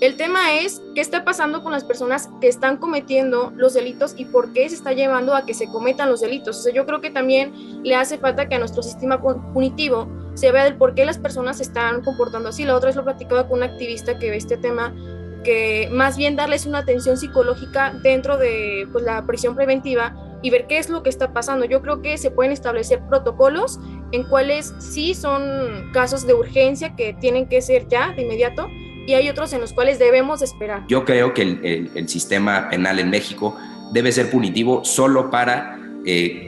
El tema es qué está pasando con las personas que están cometiendo los delitos y por qué se está llevando a que se cometan los delitos. O sea, yo creo que también le hace falta que a nuestro sistema punitivo se vea del por qué las personas se están comportando así. La otra vez lo platicaba con una activista que ve este tema, que más bien darles una atención psicológica dentro de pues, la prisión preventiva y ver qué es lo que está pasando. Yo creo que se pueden establecer protocolos en cuales sí son casos de urgencia que tienen que ser ya de inmediato, y hay otros en los cuales debemos esperar. Yo creo que el sistema penal en México debe ser punitivo solo para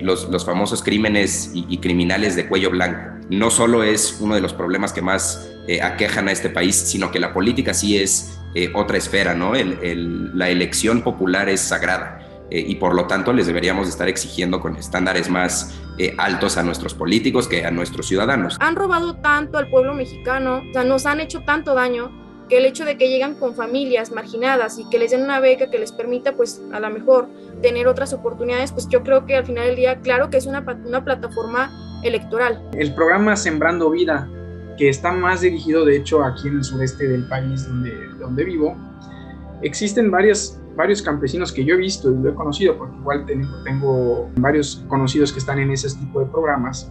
los famosos crímenes y criminales de cuello blanco. No solo es uno de los problemas que más aquejan a este país, sino que la política sí es otra esfera, ¿no? La elección popular es sagrada. Y por lo tanto les deberíamos estar exigiendo con estándares más altos a nuestros políticos que a nuestros ciudadanos. Han robado tanto al pueblo mexicano, o sea, nos han hecho tanto daño, que el hecho de que llegan con familias marginadas y que les den una beca que les permita, pues, a lo mejor tener otras oportunidades, pues yo creo que al final del día, claro que es una plataforma electoral. El programa Sembrando Vida, que está más dirigido, de hecho, aquí en el sureste del país donde vivo, existen varios campesinos que yo he visto y lo he conocido, porque igual tengo varios conocidos que están en ese tipo de programas.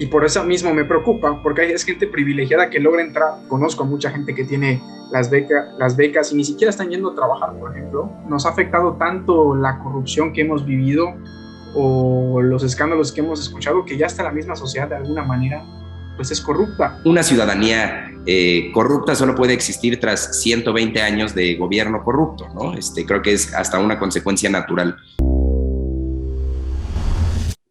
Y por eso mismo me preocupa, porque es gente privilegiada que logra entrar. Conozco a mucha gente que tiene las becas y ni siquiera están yendo a trabajar, por ejemplo. Nos ha afectado tanto la corrupción que hemos vivido o los escándalos que hemos escuchado, que ya hasta la misma sociedad de alguna manera pues es corrupta. Una ciudadanía corrupta solo puede existir tras 120 años de gobierno corrupto, ¿no? Creo que es hasta una consecuencia natural.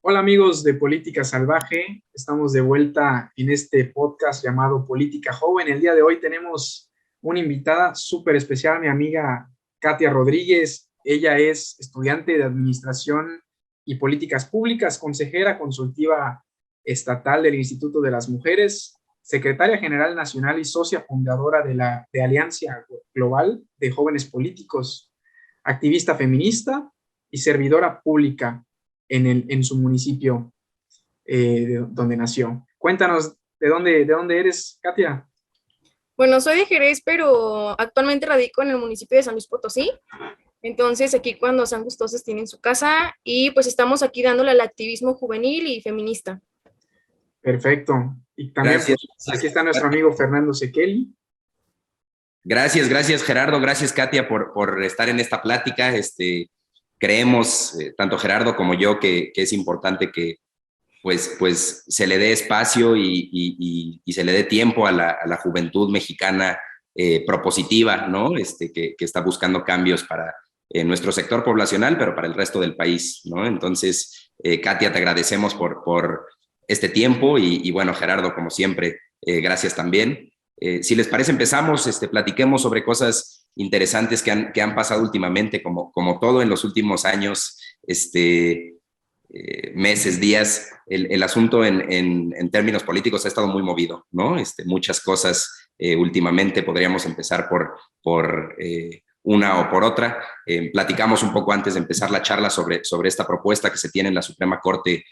Hola amigos de Política Salvaje, estamos de vuelta en este podcast llamado Política Joven. El día de hoy tenemos una invitada súper especial, mi amiga Katia Rodríguez. Ella es estudiante de Administración y Políticas Públicas, consejera consultiva estatal del Instituto de las Mujeres, secretaria general nacional y socia fundadora de Alianza Global de Jóvenes Políticos, activista feminista y servidora pública en su municipio donde nació. Cuéntanos, ¿de dónde eres, Katia? Bueno, soy de Jerez, pero actualmente radico en el municipio de San Luis Potosí. Entonces, aquí cuando sean gustosos tienen su casa y pues estamos aquí dándole al activismo juvenil y feminista. Perfecto. Y también pues, aquí está nuestro amigo Fernando Sekeli. Gracias Gerardo, gracias Katia por estar en esta plática. Creemos, tanto Gerardo como yo, que es importante que pues se le dé espacio y se le dé tiempo a la juventud mexicana propositiva, ¿no? Que está buscando cambios para nuestro sector poblacional, pero para el resto del país, ¿no? Entonces, Katia, te agradecemos por este tiempo y bueno, Gerardo, como siempre, gracias también. Si les parece, empezamos, platiquemos sobre cosas interesantes que han pasado últimamente, como todo en los últimos años, meses, días. El asunto en términos políticos ha estado muy movido, ¿no? Muchas cosas últimamente. Podríamos empezar por una o por otra. Platicamos un poco antes de empezar la charla sobre esta propuesta que se tiene en la Suprema Corte.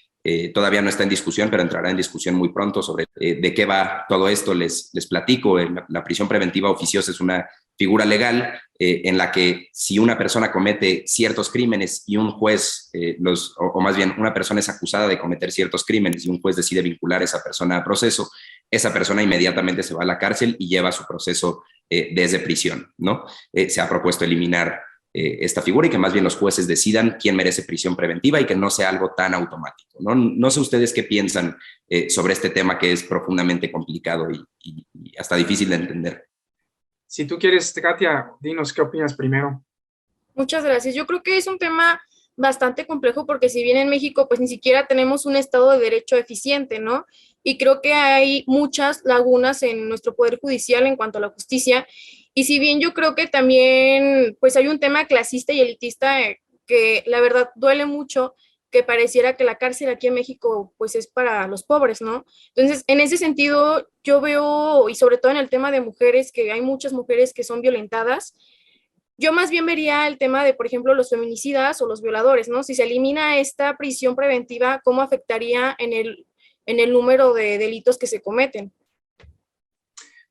Todavía no está en discusión, pero entrará en discusión muy pronto sobre de qué va todo esto. Les platico. La prisión preventiva oficiosa es una figura legal en la que si una persona comete ciertos crímenes y un juez, o más bien una persona es acusada de cometer ciertos crímenes y un juez decide vincular a esa persona a proceso, esa persona inmediatamente se va a la cárcel y lleva su proceso desde prisión, ¿no? Se ha propuesto eliminar esta figura y que más bien los jueces decidan quién merece prisión preventiva y que no sea algo tan automático, ¿no? No sé ustedes qué piensan sobre este tema, que es profundamente complicado y hasta difícil de entender. Si tú quieres, Katia, dinos qué opinas primero. Muchas gracias. Yo creo que es un tema bastante complejo porque si bien en México pues ni siquiera tenemos un Estado de Derecho eficiente, ¿no? Y creo que hay muchas lagunas en nuestro Poder Judicial en cuanto a la justicia. Y si bien yo creo que también pues hay un tema clasista y elitista que la verdad duele mucho, que pareciera que la cárcel aquí en México pues es para los pobres, ¿no? Entonces, en ese sentido, yo veo, y sobre todo en el tema de mujeres, que hay muchas mujeres que son violentadas. Yo más bien vería el tema de, por ejemplo, los feminicidas o los violadores, ¿no? Si se elimina esta prisión preventiva, ¿cómo afectaría en el número de delitos que se cometen?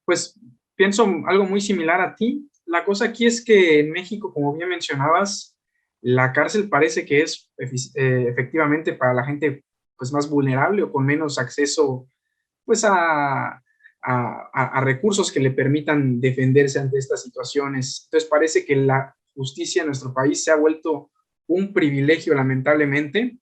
Pues pienso algo muy similar a ti. la cosa aquí es que en México, como bien mencionabas, la cárcel parece que es efectivamente para la gente pues, más vulnerable o con menos acceso pues, a recursos que le permitan defenderse ante estas situaciones. Entonces parece que la justicia en nuestro país se ha vuelto un privilegio, lamentablemente.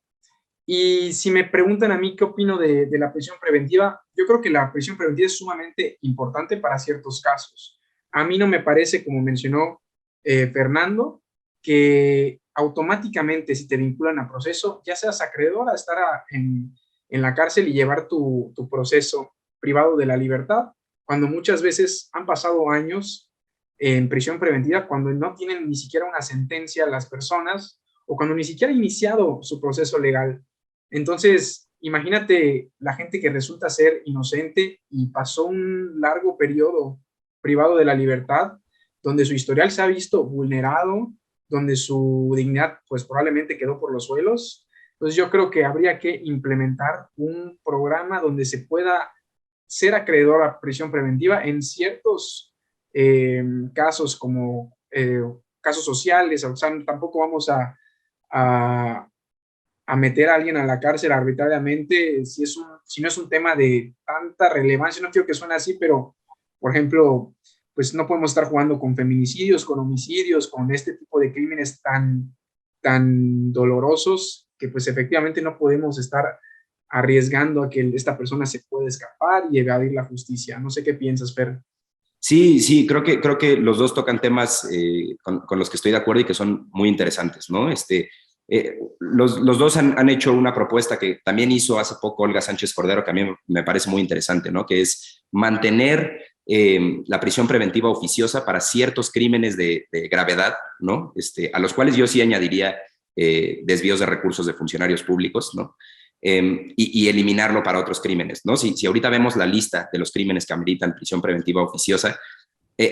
Y si me preguntan a mí qué opino de la prisión preventiva, yo creo que la prisión preventiva es sumamente importante para ciertos casos. A mí no me parece, como mencionó Fernando, que automáticamente si te vinculan a proceso, ya seas acreedor a estar en la cárcel y llevar tu proceso privado de la libertad, cuando muchas veces han pasado años en prisión preventiva, cuando no tienen ni siquiera una sentencia las personas o cuando ni siquiera ha iniciado su proceso legal. Entonces, imagínate la gente que resulta ser inocente y pasó un largo periodo privado de la libertad, donde su historial se ha visto vulnerado, donde su dignidad pues probablemente quedó por los suelos. Entonces yo creo que habría que implementar un programa donde se pueda ser acreedor a prisión preventiva en ciertos casos como casos sociales. O sea, tampoco vamos a meter a alguien a la cárcel arbitrariamente si no es un tema de tanta relevancia. No quiero que suene así, pero, por ejemplo, pues no podemos estar jugando con feminicidios, con homicidios, con este tipo de crímenes tan dolorosos que pues efectivamente no podemos estar arriesgando a que esta persona se pueda escapar y evadir la justicia. No sé qué piensas, Fer. Sí, creo que los dos tocan temas con los que estoy de acuerdo y que son muy interesantes, ¿no? Los dos han hecho una propuesta que también hizo hace poco Olga Sánchez Cordero, que a mí me parece muy interesante, ¿no? Que es mantener la prisión preventiva oficiosa para ciertos crímenes de gravedad, ¿no? A los cuales yo sí añadiría desvíos de recursos de funcionarios públicos, ¿no? Y eliminarlo para otros crímenes, ¿no? Si ahorita vemos la lista de los crímenes que ameritan prisión preventiva oficiosa,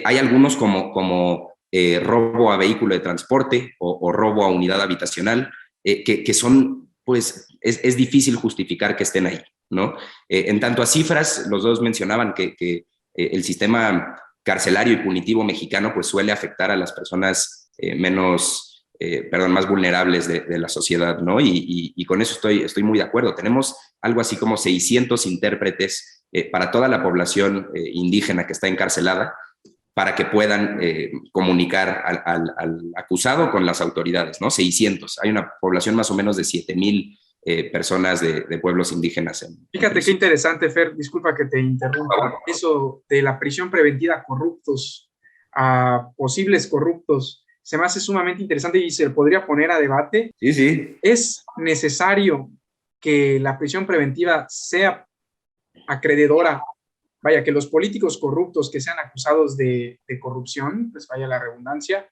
hay algunos como robo a vehículo de transporte o robo a unidad habitacional, que son, pues, es difícil justificar que estén ahí, ¿no? En tanto a cifras, los dos mencionaban que el sistema carcelario y punitivo mexicano, pues, suele afectar a las personas más vulnerables de la sociedad, ¿no? Y con eso estoy muy de acuerdo. Tenemos algo así como 600 intérpretes para toda la población indígena que está encarcelada, para que puedan comunicar al acusado con las autoridades, ¿no? 600. Hay una población más o menos de 7,000 personas de pueblos indígenas. Fíjate qué interesante, Fer, disculpa que te interrumpa. Eso de la prisión preventiva a corruptos, a posibles corruptos, se me hace sumamente interesante y se podría poner a debate. Sí. ¿Es necesario que la prisión preventiva sea acreedora? Vaya, que los políticos corruptos que sean acusados de corrupción, pues vaya la redundancia,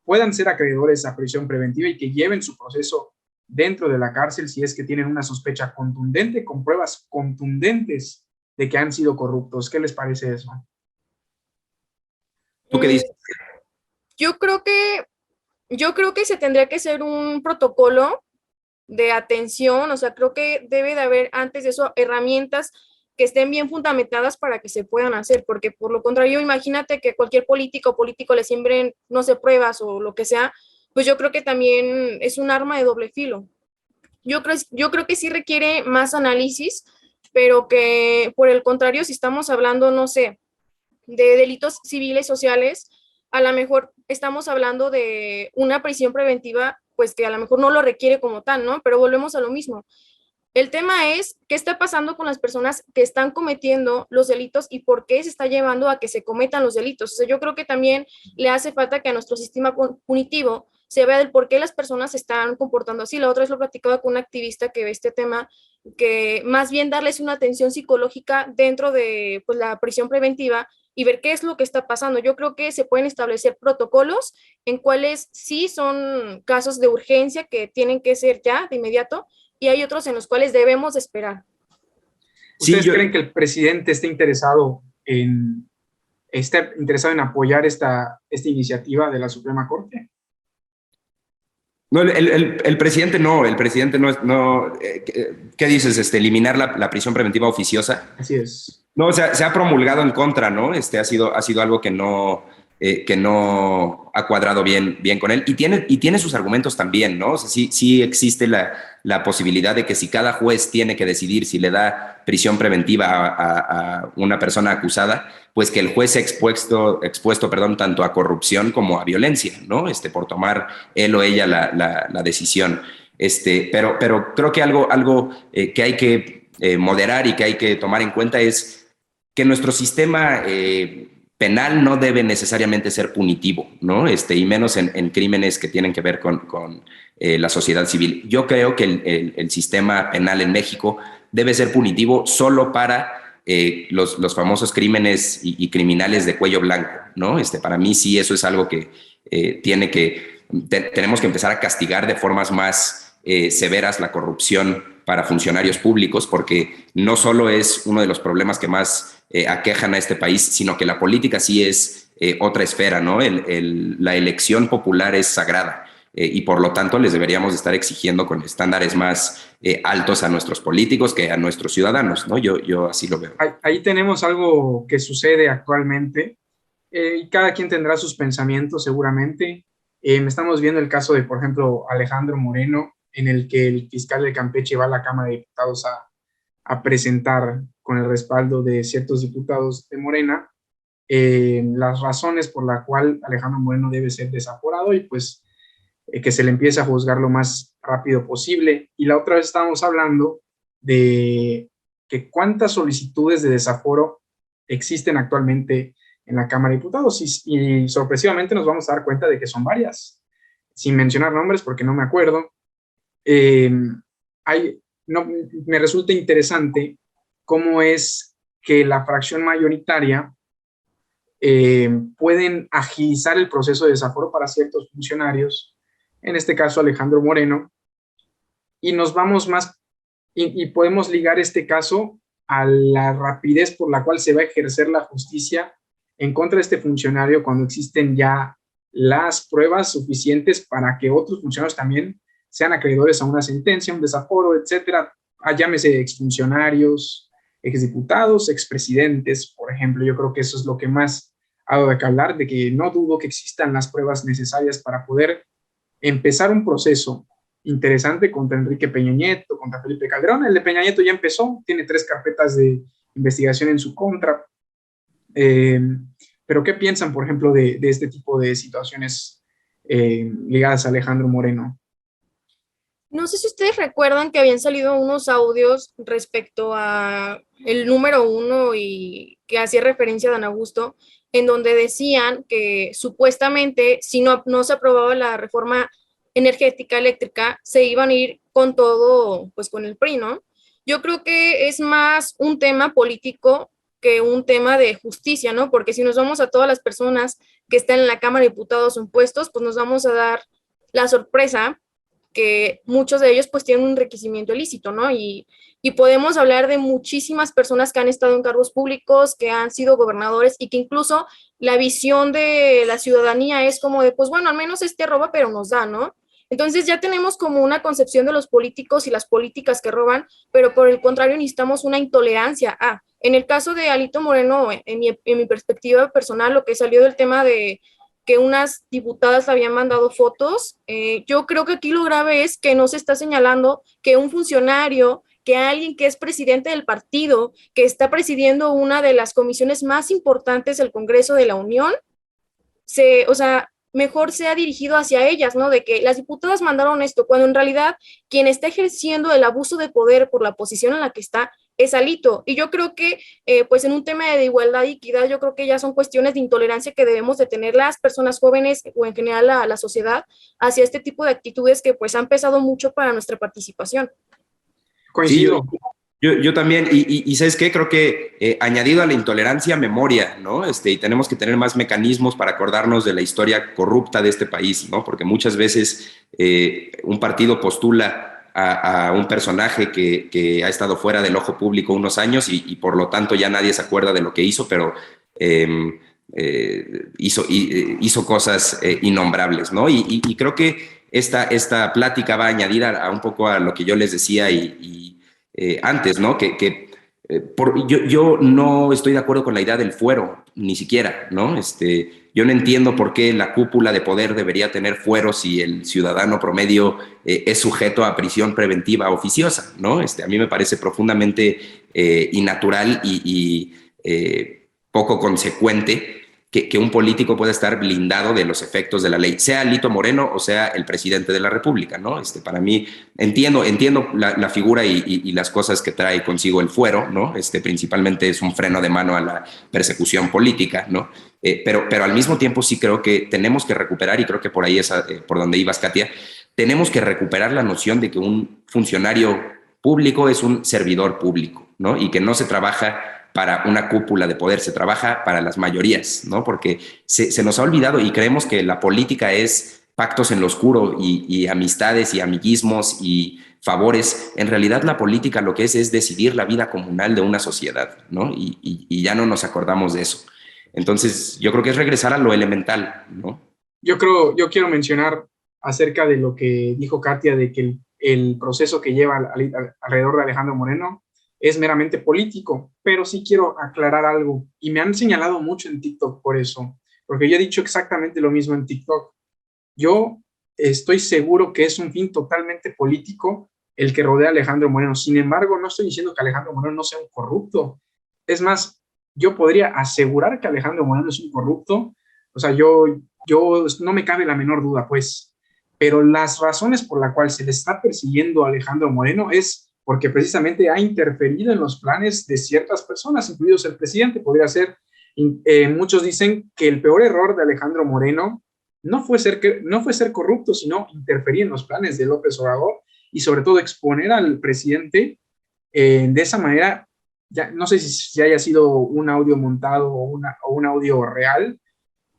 puedan ser acreedores a prisión preventiva y que lleven su proceso dentro de la cárcel si es que tienen una sospecha contundente, con pruebas contundentes de que han sido corruptos. ¿Qué les parece eso? ¿Tú qué dices? Yo creo que se tendría que hacer un protocolo de atención, o sea, creo que debe de haber antes de eso herramientas que estén bien fundamentadas para que se puedan hacer, porque por lo contrario, imagínate que cualquier político le siembren, no sé, pruebas o lo que sea, pues yo creo que también es un arma de doble filo. Yo creo que sí requiere más análisis, pero que por el contrario, si estamos hablando, no sé, de delitos civiles, sociales, a lo mejor estamos hablando de una prisión preventiva, pues que a lo mejor no lo requiere como tal, ¿no? Pero volvemos a lo mismo. El tema es qué está pasando con las personas que están cometiendo los delitos y por qué se está llevando a que se cometan los delitos. O sea, yo creo que también le hace falta que a nuestro sistema punitivo se vea el por qué las personas se están comportando así. La otra vez lo platicaba con una activista que ve este tema, que más bien darles una atención psicológica dentro de pues, la prisión preventiva y ver qué es lo que está pasando. Yo creo que se pueden establecer protocolos en cuales sí son casos de urgencia que tienen que ser ya de inmediato, y hay otros en los cuales debemos esperar. ¿Ustedes creen que el presidente esté interesado en apoyar esta iniciativa de la Suprema Corte? No, el presidente no, ¿qué dices? Eliminar la prisión preventiva oficiosa. Así es. No, o sea, se ha promulgado en contra, ¿no? Ha sido algo que no que no ha cuadrado bien con él. Y tiene sus argumentos también, ¿no? O sea, sí existe la posibilidad de que si cada juez tiene que decidir si le da prisión preventiva a una persona acusada, pues que el juez sea expuesto, tanto a corrupción como a violencia, ¿no? Por tomar él o ella la decisión. Pero creo que algo que hay que moderar y que hay que tomar en cuenta es que nuestro sistema penal no debe necesariamente ser punitivo, ¿no? Y menos en crímenes que tienen que ver con la sociedad civil. Yo creo que el sistema penal en México debe ser punitivo solo para los famosos crímenes y criminales de cuello blanco, ¿no? Para mí sí, eso es algo que tenemos que empezar a castigar de formas más severas la corrupción para funcionarios públicos, porque no solo es uno de los problemas que más aquejan a este país, sino que la política sí es otra esfera, ¿no? La elección popular es sagrada y por lo tanto les deberíamos estar exigiendo con estándares más altos a nuestros políticos que a nuestros ciudadanos, ¿no? Yo así lo veo. Ahí tenemos algo que sucede actualmente y cada quien tendrá sus pensamientos seguramente. Estamos viendo el caso de, por ejemplo, Alejandro Moreno, en el que el fiscal de Campeche va a la Cámara de Diputados a presentar con el respaldo de ciertos diputados de Morena las razones por las cuales Alejandro Moreno debe ser desaforado y pues que se le empiece a juzgar lo más rápido posible. Y la otra vez estábamos hablando de que cuántas solicitudes de desaforo existen actualmente en la Cámara de Diputados y sorpresivamente nos vamos a dar cuenta de que son varias, sin mencionar nombres porque no me acuerdo. Me resulta interesante cómo es que la fracción mayoritaria pueden agilizar el proceso de desaforo para ciertos funcionarios, en este caso Alejandro Moreno, y nos vamos más, y podemos ligar este caso a la rapidez por la cual se va a ejercer la justicia en contra de este funcionario cuando existen ya las pruebas suficientes para que otros funcionarios también sean acreedores a una sentencia, un desaforo, etcétera. Llámese exfuncionarios, exdiputados, expresidentes, por ejemplo. Yo creo que eso es lo que más ha dado que hablar, de que no dudo que existan las pruebas necesarias para poder empezar un proceso interesante contra Enrique Peña Nieto, contra Felipe Calderón. El de Peña Nieto ya empezó, tiene 3 carpetas de investigación en su contra. Pero ¿qué piensan, por ejemplo, de este tipo de situaciones ligadas a Alejandro Moreno? No sé si ustedes recuerdan que habían salido unos audios respecto a el número 1 y que hacía referencia a Dan Augusto, en donde decían que supuestamente si no se aprobaba la reforma energética eléctrica, se iban a ir con todo, pues con el PRI, ¿no? Yo creo que es más un tema político que un tema de justicia, ¿no? Porque si nos vamos a todas las personas que están en la Cámara de Diputados o en puestos, pues nos vamos a dar la sorpresa que muchos de ellos pues tienen un enriquecimiento ilícito, ¿no? Y podemos hablar de muchísimas personas que han estado en cargos públicos, que han sido gobernadores y que incluso la visión de la ciudadanía es como de, pues bueno, al menos roba, pero nos da, ¿no? Entonces ya tenemos como una concepción de los políticos y las políticas que roban, pero por el contrario necesitamos una intolerancia. En el caso de Alito Moreno, en mi perspectiva personal, lo que salió del tema de que unas diputadas le habían mandado fotos, yo creo que aquí lo grave es que no se está señalando que un funcionario, que alguien que es presidente del partido, que está presidiendo una de las comisiones más importantes del Congreso de la Unión, mejor sea dirigido hacia ellas, ¿no? De que las diputadas mandaron esto, cuando en realidad quien está ejerciendo el abuso de poder por la posición en la que está es Alito. Y yo creo que, pues en un tema de igualdad y equidad, yo creo que ya son cuestiones de intolerancia que debemos de tener las personas jóvenes o en general la sociedad hacia este tipo de actitudes que pues han pesado mucho para nuestra participación. Coincido. Sí, yo también, y ¿sabes qué? Creo que añadido a la intolerancia, memoria, ¿no? Y tenemos que tener más mecanismos para acordarnos de la historia corrupta de este país, ¿no? Porque muchas veces un partido postula a un personaje que ha estado fuera del ojo público unos años y por lo tanto ya nadie se acuerda de lo que hizo, pero hizo cosas innombrables, ¿no? Y creo que esta plática va a añadir a un poco a lo que yo les decía antes, ¿no? Que Yo no estoy de acuerdo con la idea del fuero, ni siquiera, ¿no? Yo no entiendo por qué la cúpula de poder debería tener fuero si el ciudadano promedio es sujeto a prisión preventiva oficiosa, ¿no? A mí me parece profundamente innatural y poco consecuente que un político pueda estar blindado de los efectos de la ley, sea Alito Moreno o sea el presidente de la República, ¿no? Para mí, entiendo la figura y las cosas que trae consigo el fuero, ¿no? Principalmente es un freno de mano a la persecución política, ¿no? Pero al mismo tiempo sí creo que tenemos que recuperar, y creo que por ahí es por donde ibas, Katia, tenemos que recuperar la noción de que un funcionario público es un servidor público, ¿no? Y que no se trabaja para una cúpula de poder, se trabaja para las mayorías, ¿no? Porque se nos ha olvidado y creemos que la política es pactos en lo oscuro y amistades y amiguismos y favores. En realidad la política lo que es decidir la vida comunal de una sociedad, ¿no? Y ya no nos acordamos de eso. Entonces yo creo que es regresar a lo elemental, ¿no? Yo quiero mencionar acerca de lo que dijo Katia, de que el proceso que lleva alrededor de Alejandro Moreno es meramente político, pero sí quiero aclarar algo, y me han señalado mucho en TikTok por eso, porque yo he dicho exactamente lo mismo en TikTok. Yo estoy seguro que es un fin totalmente político el que rodea a Alejandro Moreno. Sin embargo, no estoy diciendo que Alejandro Moreno no sea un corrupto. Es más, yo podría asegurar que Alejandro Moreno es un corrupto. O sea, yo no me cabe la menor duda, pues. Pero las razones por las cuales se le está persiguiendo a Alejandro Moreno es porque precisamente ha interferido en los planes de ciertas personas, incluidos el presidente. Podría ser, muchos dicen que el peor error de Alejandro Moreno no fue ser corrupto, sino interferir en los planes de López Obrador y sobre todo exponer al presidente de esa manera. Ya, no sé si haya sido un audio montado o un audio real,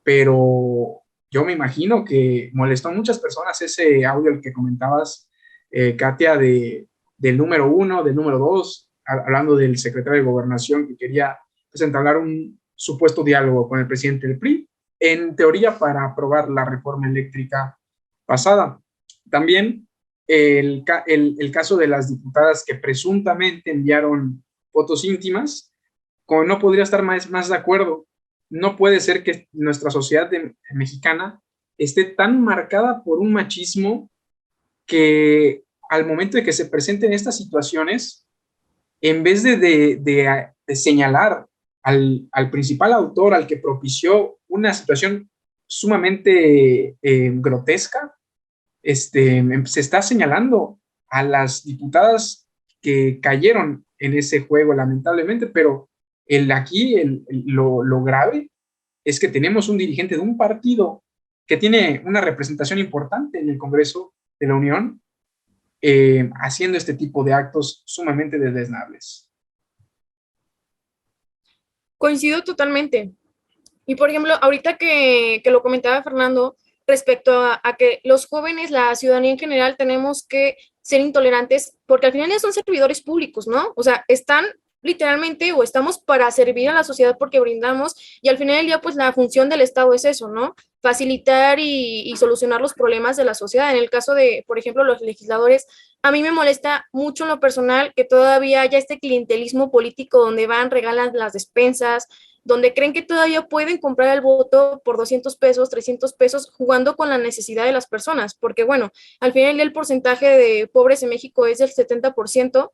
pero yo me imagino que molestó a muchas personas ese audio el que comentabas, Katia, del número 1, del número 2, hablando del secretario de Gobernación que quería pues, entablar un supuesto diálogo con el presidente del PRI, en teoría para aprobar la reforma eléctrica pasada. También el caso de las diputadas que presuntamente enviaron fotos íntimas, como no podría estar más de acuerdo. No puede ser que nuestra sociedad mexicana esté tan marcada por un machismo que al momento de que se presenten estas situaciones, en vez de señalar al principal autor, al que propició una situación sumamente grotesca, se está señalando a las diputadas que cayeron en ese juego, lamentablemente, pero lo grave es que tenemos un dirigente de un partido que tiene una representación importante en el Congreso de la Unión, haciendo este tipo de actos sumamente desdeñables. Coincido totalmente. Y por ejemplo, ahorita que lo comentaba Fernando, respecto a que los jóvenes, la ciudadanía en general, tenemos que ser intolerantes, porque al final son servidores públicos, ¿no? O sea, están literalmente o estamos para servir a la sociedad porque brindamos, y al final del día, pues la función del Estado es eso, ¿no? Facilitar y solucionar los problemas de la sociedad. En el caso de, por ejemplo, los legisladores, a mí me molesta mucho en lo personal que todavía haya este clientelismo político donde van, regalan las despensas, donde creen que todavía pueden comprar el voto por 200 pesos, 300 pesos, jugando con la necesidad de las personas, porque bueno, al final el porcentaje de pobres en México es del 70%,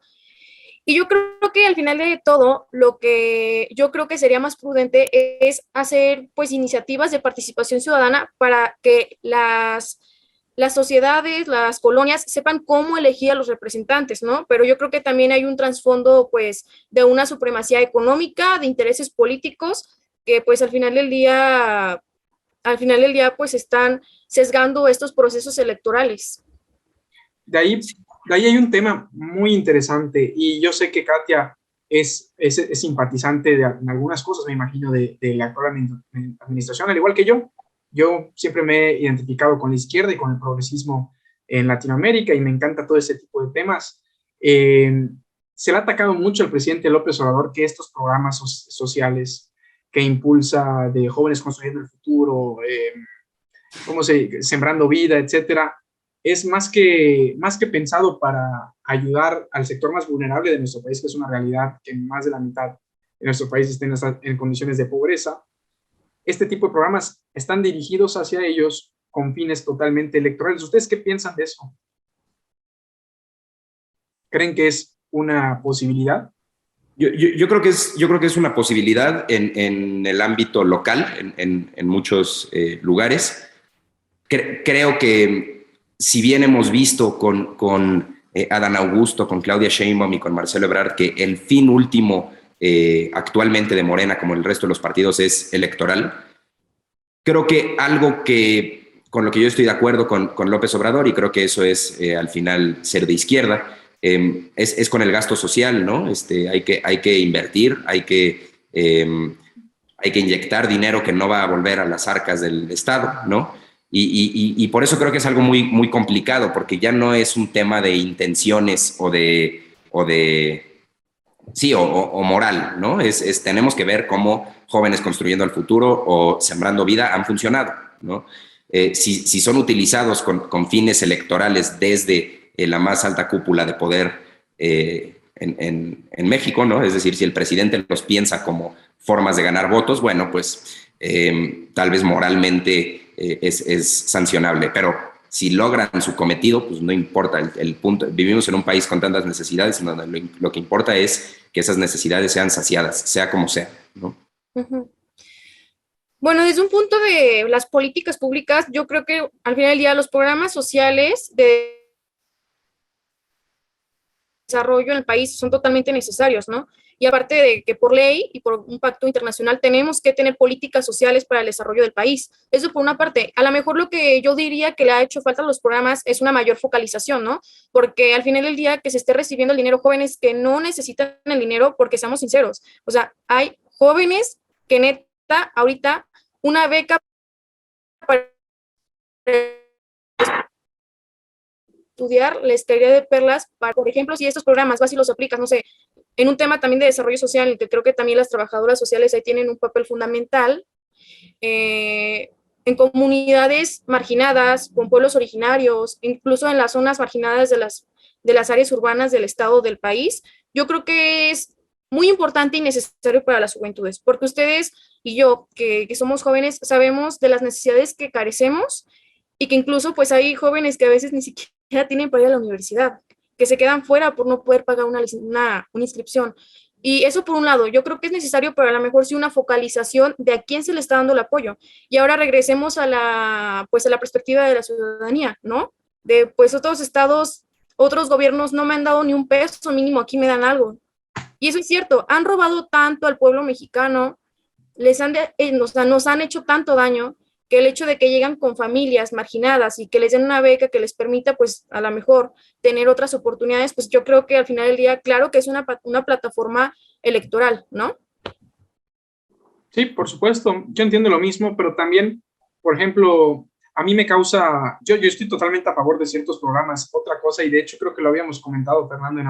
y yo creo que al final de todo, lo que yo creo que sería más prudente es hacer pues iniciativas de participación ciudadana para que las sociedades, las colonias sepan cómo elegir a los representantes, ¿no? Pero yo creo que también hay un trasfondo, pues, de una supremacía económica, de intereses políticos, que pues al final del día, pues están sesgando estos procesos electorales. De ahí hay un tema muy interesante, y yo sé que Katia es simpatizante en algunas cosas, me imagino, de la actual administración, al igual que yo. Yo siempre me he identificado con la izquierda y con el progresismo en Latinoamérica, y me encanta todo ese tipo de temas. Se le ha atacado mucho al presidente López Obrador que estos programas sociales que impulsa de Jóvenes Construyendo el Futuro, Sembrando Vida, etcétera, es más que pensado para ayudar al sector más vulnerable de nuestro país, que es una realidad que más de la mitad de nuestro país estén en condiciones de pobreza. Este tipo de programas están dirigidos hacia ellos con fines totalmente electorales. ¿Ustedes qué piensan de eso? ¿Creen que es una posibilidad? Yo creo que es una posibilidad en el ámbito local, en muchos lugares. Creo que si bien hemos visto con Adán Augusto, con Claudia Sheinbaum y con Marcelo Ebrard que el fin último actualmente de Morena, como el resto de los partidos, es electoral, creo que algo que con lo que yo estoy de acuerdo con López Obrador, y creo que eso es al final ser de izquierda, es con el gasto social, ¿no? Hay que invertir, hay que inyectar dinero que no va a volver a las arcas del Estado, ¿no? Y por eso creo que es algo muy, muy complicado, porque ya no es un tema de intenciones o moral, ¿no? Tenemos que ver cómo Jóvenes Construyendo el Futuro o Sembrando Vida han funcionado, ¿no? Si son utilizados con fines electorales desde la más alta cúpula de poder en México, ¿no? Es decir, si el presidente los piensa como formas de ganar votos, bueno, pues tal vez moralmente es sancionable, pero si logran su cometido, pues no importa el punto. Vivimos en un país con tantas necesidades, donde lo que importa es que esas necesidades sean saciadas, sea como sea, ¿no? Uh-huh. Bueno, desde un punto de las políticas públicas, yo creo que al final del día los programas sociales de desarrollo en el país son totalmente necesarios, ¿no? Y aparte de que por ley y por un pacto internacional tenemos que tener políticas sociales para el desarrollo del país. Eso por una parte. A lo mejor lo que yo diría que le ha hecho falta a los programas es una mayor focalización, ¿no? Porque al final del día que se esté recibiendo el dinero jóvenes que no necesitan el dinero, porque seamos sinceros, o sea, hay jóvenes que neta ahorita una beca para estudiar les caería de perlas para, por ejemplo, si estos programas vas y los aplicas, no sé, en un tema también de desarrollo social, en que creo que también las trabajadoras sociales ahí tienen un papel fundamental, en comunidades marginadas, con pueblos originarios, incluso en las zonas marginadas de las áreas urbanas del estado del país, yo creo que es muy importante y necesario para las juventudes, porque ustedes y yo, que somos jóvenes, sabemos de las necesidades que carecemos y que incluso pues hay jóvenes que a veces ni siquiera tienen para ir a la universidad, que se quedan fuera por no poder pagar una inscripción. Y eso por un lado, yo creo que es necesario, pero a lo mejor sí una focalización de a quién se le está dando el apoyo. Y ahora regresemos a la perspectiva de la ciudadanía, ¿no? De pues otros estados, otros gobiernos no me han dado ni un peso mínimo, aquí me dan algo. Y eso es cierto, han robado tanto al pueblo mexicano, nos han hecho tanto daño, que el hecho de que llegan con familias marginadas y que les den una beca que les permita, pues, a lo mejor tener otras oportunidades, pues yo creo que al final del día, claro que es una plataforma electoral, ¿no? Sí, por supuesto. Yo entiendo lo mismo, pero también, por ejemplo, a mí me causa, yo estoy totalmente a favor de ciertos programas. Otra cosa, y de hecho creo que lo habíamos comentado, Fernando,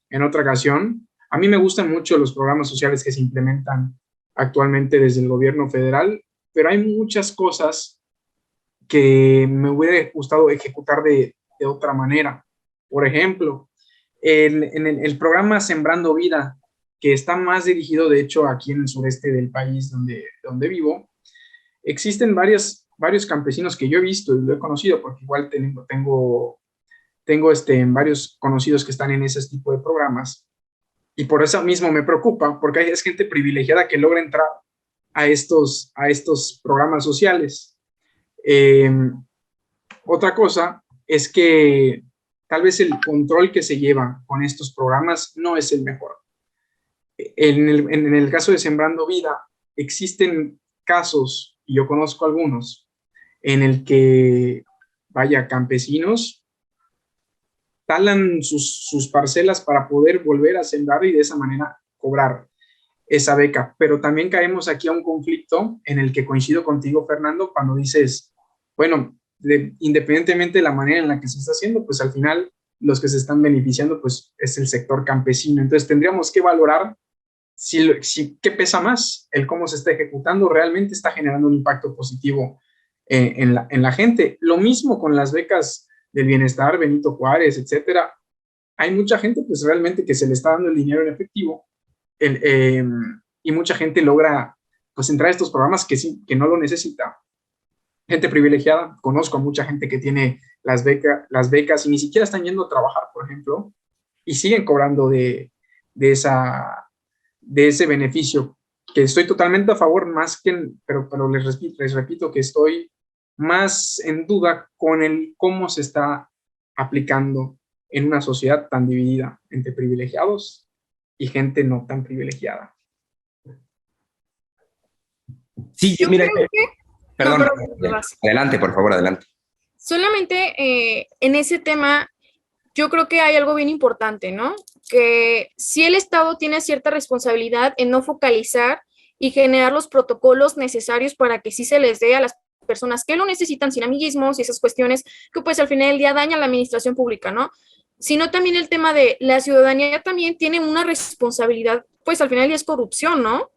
en otra ocasión, a mí me gustan mucho los programas sociales que se implementan actualmente desde el gobierno federal, pero hay muchas cosas que me hubiera gustado ejecutar de otra manera. Por ejemplo, en el programa Sembrando Vida, que está más dirigido, de hecho, aquí en el sureste del país donde vivo, existen varios campesinos que yo he visto y lo he conocido, porque igual tengo varios conocidos que están en ese tipo de programas, y por eso mismo me preocupa, porque es gente privilegiada que logra entrar a estos programas sociales. Otra cosa es que tal vez el control que se lleva con estos programas no es el mejor. En el caso de Sembrando Vida, existen casos, y yo conozco algunos, en el que, vaya, campesinos talan sus parcelas para poder volver a sembrar y de esa manera cobrar esa beca. Pero también caemos aquí a un conflicto en el que coincido contigo, Fernando, cuando dices, bueno, independientemente de la manera en la que se está haciendo, pues al final los que se están beneficiando pues es el sector campesino. Entonces tendríamos que valorar qué pesa más, el cómo se está ejecutando, realmente está generando un impacto positivo en la gente. Lo mismo con las becas del Bienestar, Benito Juárez, etcétera. Hay mucha gente pues realmente que se le está dando el dinero en efectivo y mucha gente logra pues entrar a estos programas que, sí, que no lo necesita. Gente privilegiada, conozco a mucha gente que tiene las becas y ni siquiera están yendo a trabajar, por ejemplo, y siguen cobrando de ese beneficio, que estoy totalmente a favor, más que, pero les repito que estoy más en duda con el cómo se está aplicando en una sociedad tan dividida entre privilegiados y gente no tan privilegiada. Sí, Yo mira, creo que... perdón, No, perdón, adelante, por favor, adelante. solamente en ese tema, yo creo que hay algo bien importante, ¿no? Que si el Estado tiene cierta responsabilidad en no focalizar y generar los protocolos necesarios para que sí se les dé a las personas que lo necesitan sin amiguismos y esas cuestiones que pues al final del día dañan la administración pública, ¿no? Sino también el tema de la ciudadanía también tiene una responsabilidad, pues al final del día es corrupción, ¿no?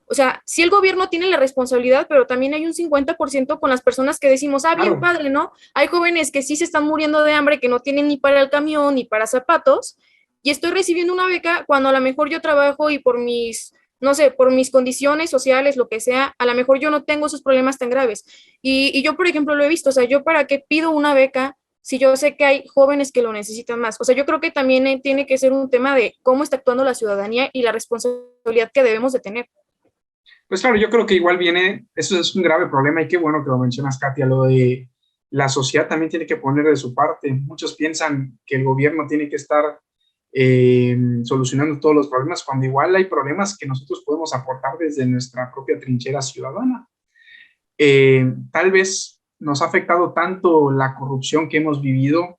O sea, sí el gobierno tiene la responsabilidad, pero también hay un 50% con las personas que decimos, ah, bien Claro. padre, ¿no? Hay jóvenes que sí se están muriendo de hambre, que no tienen ni para el camión, ni para zapatos, y estoy recibiendo una beca cuando a lo mejor yo trabajo y por mis, no sé, por mis condiciones sociales, lo que sea, a lo mejor yo no tengo esos problemas tan graves. Y yo, por ejemplo, lo he visto, o sea, yo para qué pido una beca si yo sé que hay jóvenes que lo necesitan más. O sea, yo creo que también tiene que ser un tema de cómo está actuando la ciudadanía y la responsabilidad que debemos de tener. Pues claro, yo creo que igual viene, eso es un grave problema y qué bueno que lo mencionas, Katia, lo de la sociedad también tiene que poner de su parte. Muchos piensan que el gobierno tiene que estar solucionando todos los problemas, cuando igual hay problemas que nosotros podemos aportar desde nuestra propia trinchera ciudadana. Tal vez nos ha afectado tanto la corrupción que hemos vivido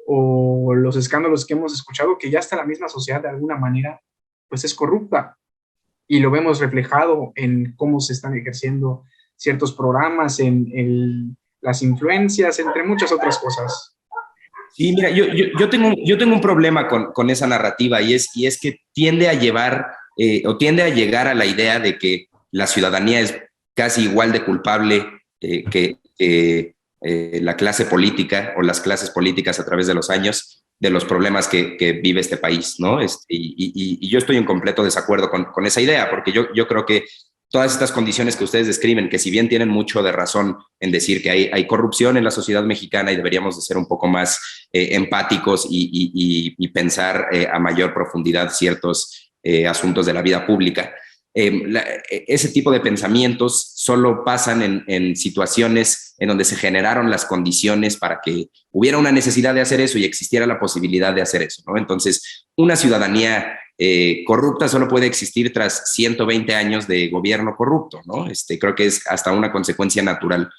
o los escándalos que hemos escuchado que ya hasta la misma sociedad de alguna manera pues es corrupta y lo vemos reflejado en cómo se están ejerciendo ciertos programas, en las influencias, entre muchas otras cosas. Sí, mira, yo tengo un problema con esa narrativa y es que tiende a llevar o tiende a llegar a la idea de que la ciudadanía es casi igual de culpable que la clase política o las clases políticas a través de los años de los problemas que vive este país, ¿no? Y yo estoy en completo desacuerdo con esa idea, porque yo creo que todas estas condiciones que ustedes describen, que si bien tienen mucho de razón en decir que hay corrupción en la sociedad mexicana y deberíamos de ser un poco más empáticos y pensar a mayor profundidad ciertos asuntos de la vida pública, ese tipo de pensamientos solo pasan en situaciones en donde se generaron las condiciones para que hubiera una necesidad de hacer eso y existiera la posibilidad de hacer eso, ¿no? Entonces, una ciudadanía corrupta solo puede existir tras 120 años de gobierno corrupto, ¿no? Creo que es hasta una consecuencia natural.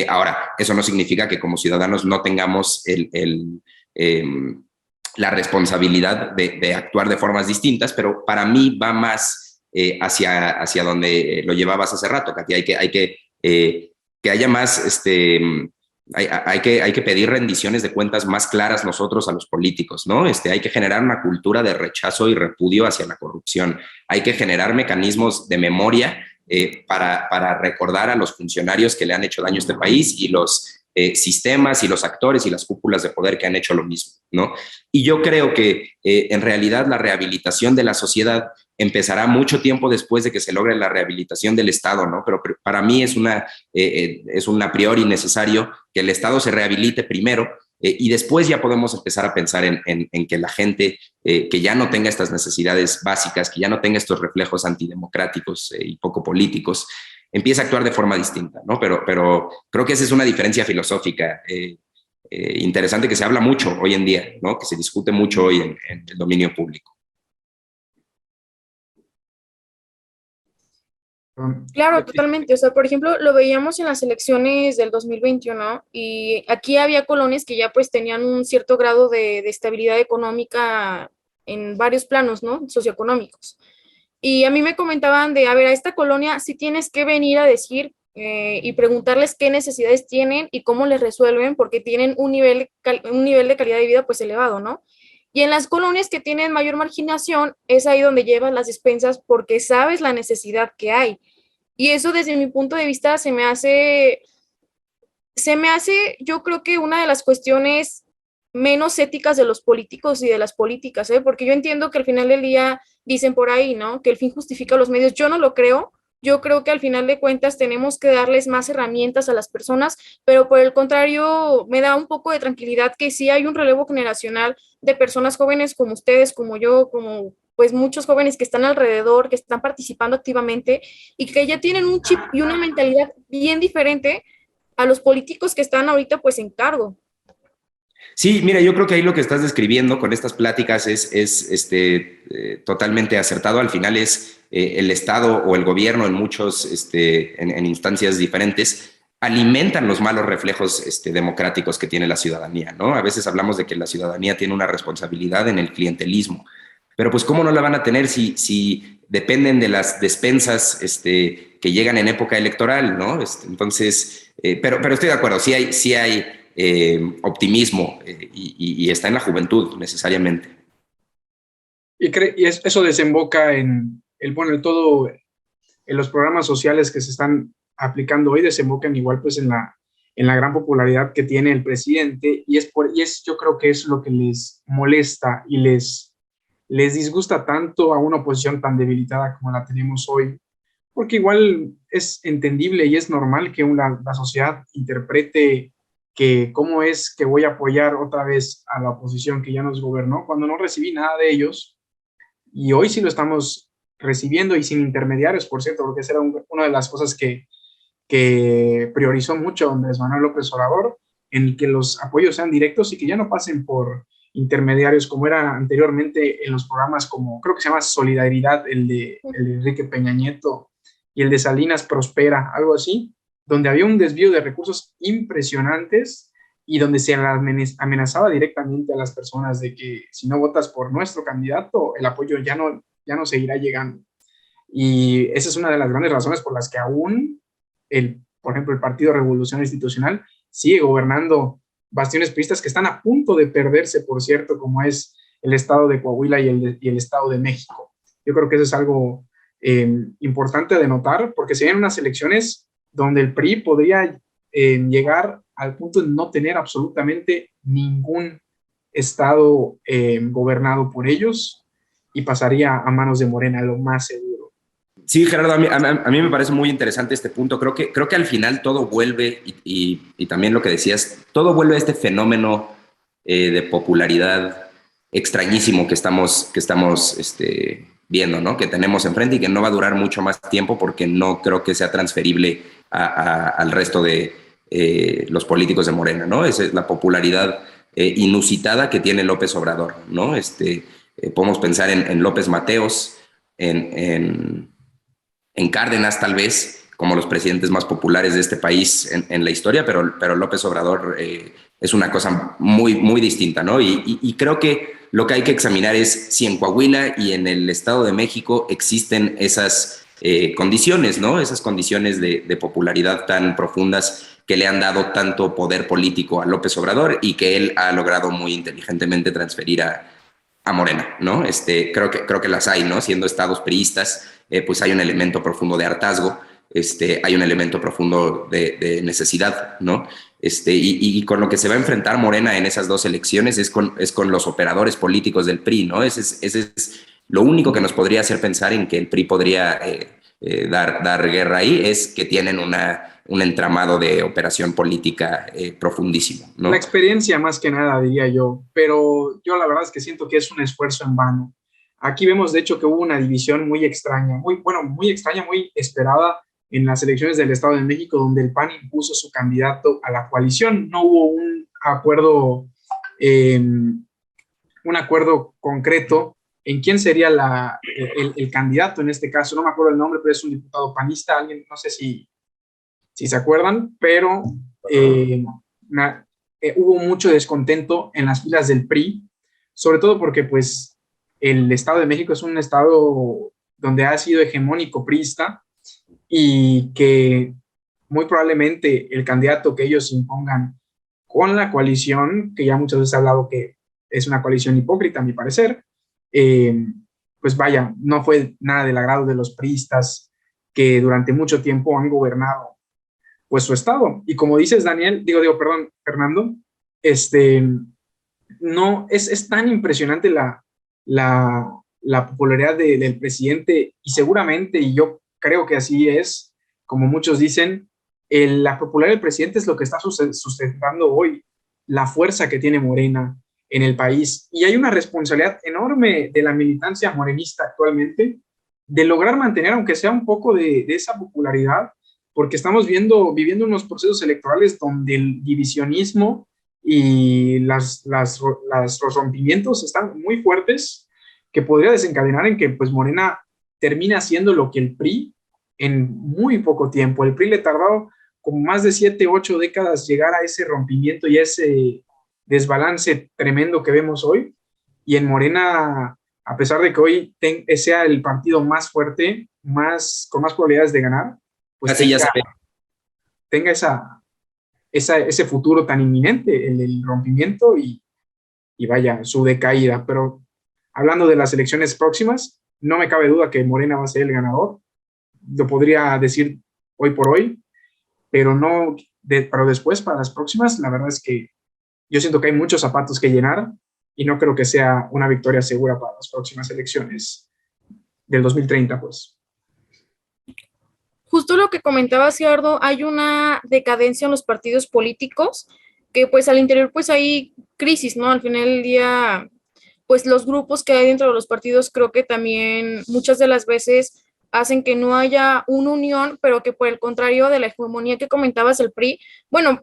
Ahora, eso no significa que como ciudadanos no tengamos la responsabilidad de actuar de formas distintas, pero para mí va más hacia donde lo llevabas hace rato, Katia. Hay que haya más, hay que pedir rendiciones de cuentas más claras nosotros a los políticos, ¿no? Hay que generar una cultura de rechazo y repudio hacia la corrupción. Hay que generar mecanismos de memoria para recordar a los funcionarios que le han hecho daño a este país y los sistemas y los actores y las cúpulas de poder que han hecho lo mismo, ¿no? Y yo creo que en realidad la rehabilitación de la sociedad empezará mucho tiempo después de que se logre la rehabilitación del Estado, ¿no? Pero para mí es un a priori necesario que el Estado se rehabilite primero y después ya podemos empezar a pensar en que la gente que ya no tenga estas necesidades básicas, que ya no tenga estos reflejos antidemocráticos y poco políticos, empieza a actuar de forma distinta, ¿no? Pero creo que esa es una diferencia filosófica interesante que se habla mucho hoy en día, ¿no? Que se discute mucho hoy en el dominio público. Claro, totalmente. O sea, por ejemplo, lo veíamos en las elecciones del 2021 y aquí había colonias que ya pues tenían un cierto grado de estabilidad económica en varios planos, ¿no? Socioeconómicos. Y a mí me comentaban de, a ver, a esta colonia sí tienes que venir a decir y preguntarles qué necesidades tienen y cómo les resuelven porque tienen un nivel de calidad de vida pues elevado, ¿no? Y en las colonias que tienen mayor marginación es ahí donde llevas las despensas porque sabes la necesidad que hay. Y eso desde mi punto de vista se me hace, yo creo que una de las cuestiones menos éticas de los políticos y de las políticas, ¿eh? Porque yo entiendo que al final del día dicen por ahí, ¿no? Que el fin justifica los medios. Yo no lo creo. Yo creo que al final de cuentas tenemos que darles más herramientas a las personas, pero por el contrario, me da un poco de tranquilidad que sí hay un relevo generacional de personas jóvenes como ustedes, como yo, como pues muchos jóvenes que están alrededor, que están participando activamente y que ya tienen un chip y una mentalidad bien diferente a los políticos que están ahorita pues en cargo. Sí, mira, yo creo que ahí lo que estás describiendo con estas pláticas es totalmente acertado. Al final es el Estado o el gobierno en muchos, en instancias diferentes, alimentan los malos reflejos democráticos que tiene la ciudadanía, ¿no? A veces hablamos de que la ciudadanía tiene una responsabilidad en el clientelismo, pero pues ¿cómo no la van a tener si dependen de las despensas que llegan en época electoral, ¿no? Entonces, pero estoy de acuerdo, sí hay optimismo y está en la juventud necesariamente. Y eso desemboca en todo, en los programas sociales que se están aplicando hoy, desembocan igual pues en la gran popularidad que tiene el presidente yo creo que es lo que les molesta y les disgusta tanto a una oposición tan debilitada como la tenemos hoy, porque igual es entendible y es normal que la sociedad interprete que cómo es que voy a apoyar otra vez a la oposición que ya nos gobernó cuando no recibí nada de ellos y hoy sí lo estamos recibiendo y sin intermediarios, por cierto, porque esa era una de las cosas que priorizó mucho Andrés Manuel López Obrador, en el que los apoyos sean directos y que ya no pasen por intermediarios como era anteriormente en los programas como, creo que se llama Solidaridad, el de Enrique Peña Nieto, y el de Salinas Prospera, algo así, donde había un desvío de recursos impresionantes y donde se amenazaba directamente a las personas de que si no votas por nuestro candidato, el apoyo ya no seguirá llegando. Y esa es una de las grandes razones por las que aún, por ejemplo, el Partido Revolución Institucional sigue gobernando bastiones priistas que están a punto de perderse, por cierto, como es el estado de Coahuila y el estado de México. Yo creo que eso es algo importante de notar, porque se vienen unas elecciones donde el PRI podría llegar al punto de no tener absolutamente ningún estado gobernado por ellos y pasaría a manos de Morena, lo más seguro. Sí, Gerardo, a mí me parece muy interesante este punto. Creo que al final todo vuelve, y también lo que decías, todo vuelve a este fenómeno de popularidad extrañísimo que estamos viendo, ¿no? Que tenemos enfrente y que no va a durar mucho más tiempo porque no creo que sea transferible al resto de los políticos de Morena, ¿no? Esa es la popularidad inusitada que tiene López Obrador, ¿no? Podemos pensar en López Mateos, en Cárdenas tal vez, como los presidentes más populares de este país en la historia, pero López Obrador es una cosa muy, muy distinta, ¿no? Y creo que lo que hay que examinar es si en Coahuila y en el Estado de México existen esas condiciones, ¿no? Esas condiciones de popularidad tan profundas que le han dado tanto poder político a López Obrador y que él ha logrado muy inteligentemente transferir a Morena, ¿no? Creo que las hay, ¿no? Siendo estados priistas, pues hay un elemento profundo de hartazgo, hay un elemento profundo de necesidad, ¿no? Y con lo que se va a enfrentar Morena en esas dos elecciones es con los operadores políticos del PRI, ¿no? Ese es lo único que nos podría hacer pensar en que el PRI podría dar guerra ahí, es que tienen un entramado de operación política profundísimo, ¿no? La experiencia más que nada, diría yo, pero yo la verdad es que siento que es un esfuerzo en vano. Aquí vemos, de hecho, que hubo una división muy extraña, muy extraña, muy esperada en las elecciones del Estado de México, donde el PAN impuso su candidato a la coalición. No hubo un acuerdo concreto en quién sería el candidato en este caso. No me acuerdo el nombre, pero es un diputado panista, alguien, no sé si se acuerdan, pero hubo mucho descontento en las filas del PRI, sobre todo porque pues el Estado de México es un estado donde ha sido hegemónico priista y que muy probablemente el candidato que ellos impongan con la coalición, que ya muchas veces he hablado que es una coalición hipócrita a mi parecer, pues vaya, no fue nada del agrado de los priistas que durante mucho tiempo han gobernado pues su estado. Y como dices, Fernando, no, es tan impresionante la popularidad del presidente y seguramente, y yo creo que así es, como muchos dicen, la popularidad del presidente es lo que está sustentando hoy la fuerza que tiene Morena en el país. Y hay una responsabilidad enorme de la militancia morenista actualmente de lograr mantener, aunque sea un poco de esa popularidad, porque estamos viviendo unos procesos electorales donde el divisionismo y los rompimientos están muy fuertes, que podría desencadenar en que pues Morena termine haciendo lo que el PRI en muy poco tiempo. El PRI le tardó como más de 7, 8 décadas llegar a ese rompimiento y a ese desbalance tremendo que vemos hoy. Y en Morena, a pesar de que hoy sea el partido más fuerte, con más probabilidades de ganar, pues Así ya se ve. tenga ese futuro tan inminente, el rompimiento y vaya, su decaída. Pero hablando de las elecciones próximas, no me cabe duda que Morena va a ser el ganador. Lo podría decir hoy por hoy, pero pero después, para las próximas, la verdad es que yo siento que hay muchos zapatos que llenar y no creo que sea una victoria segura para las próximas elecciones del 2030, pues. Justo lo que comentaba Ciardo, hay una decadencia en los partidos políticos que pues al interior pues hay crisis, ¿no? Al final del día pues los grupos que hay dentro de los partidos creo que también muchas de las veces hacen que no haya una unión, pero que por el contrario de la hegemonía que comentabas del PRI, bueno,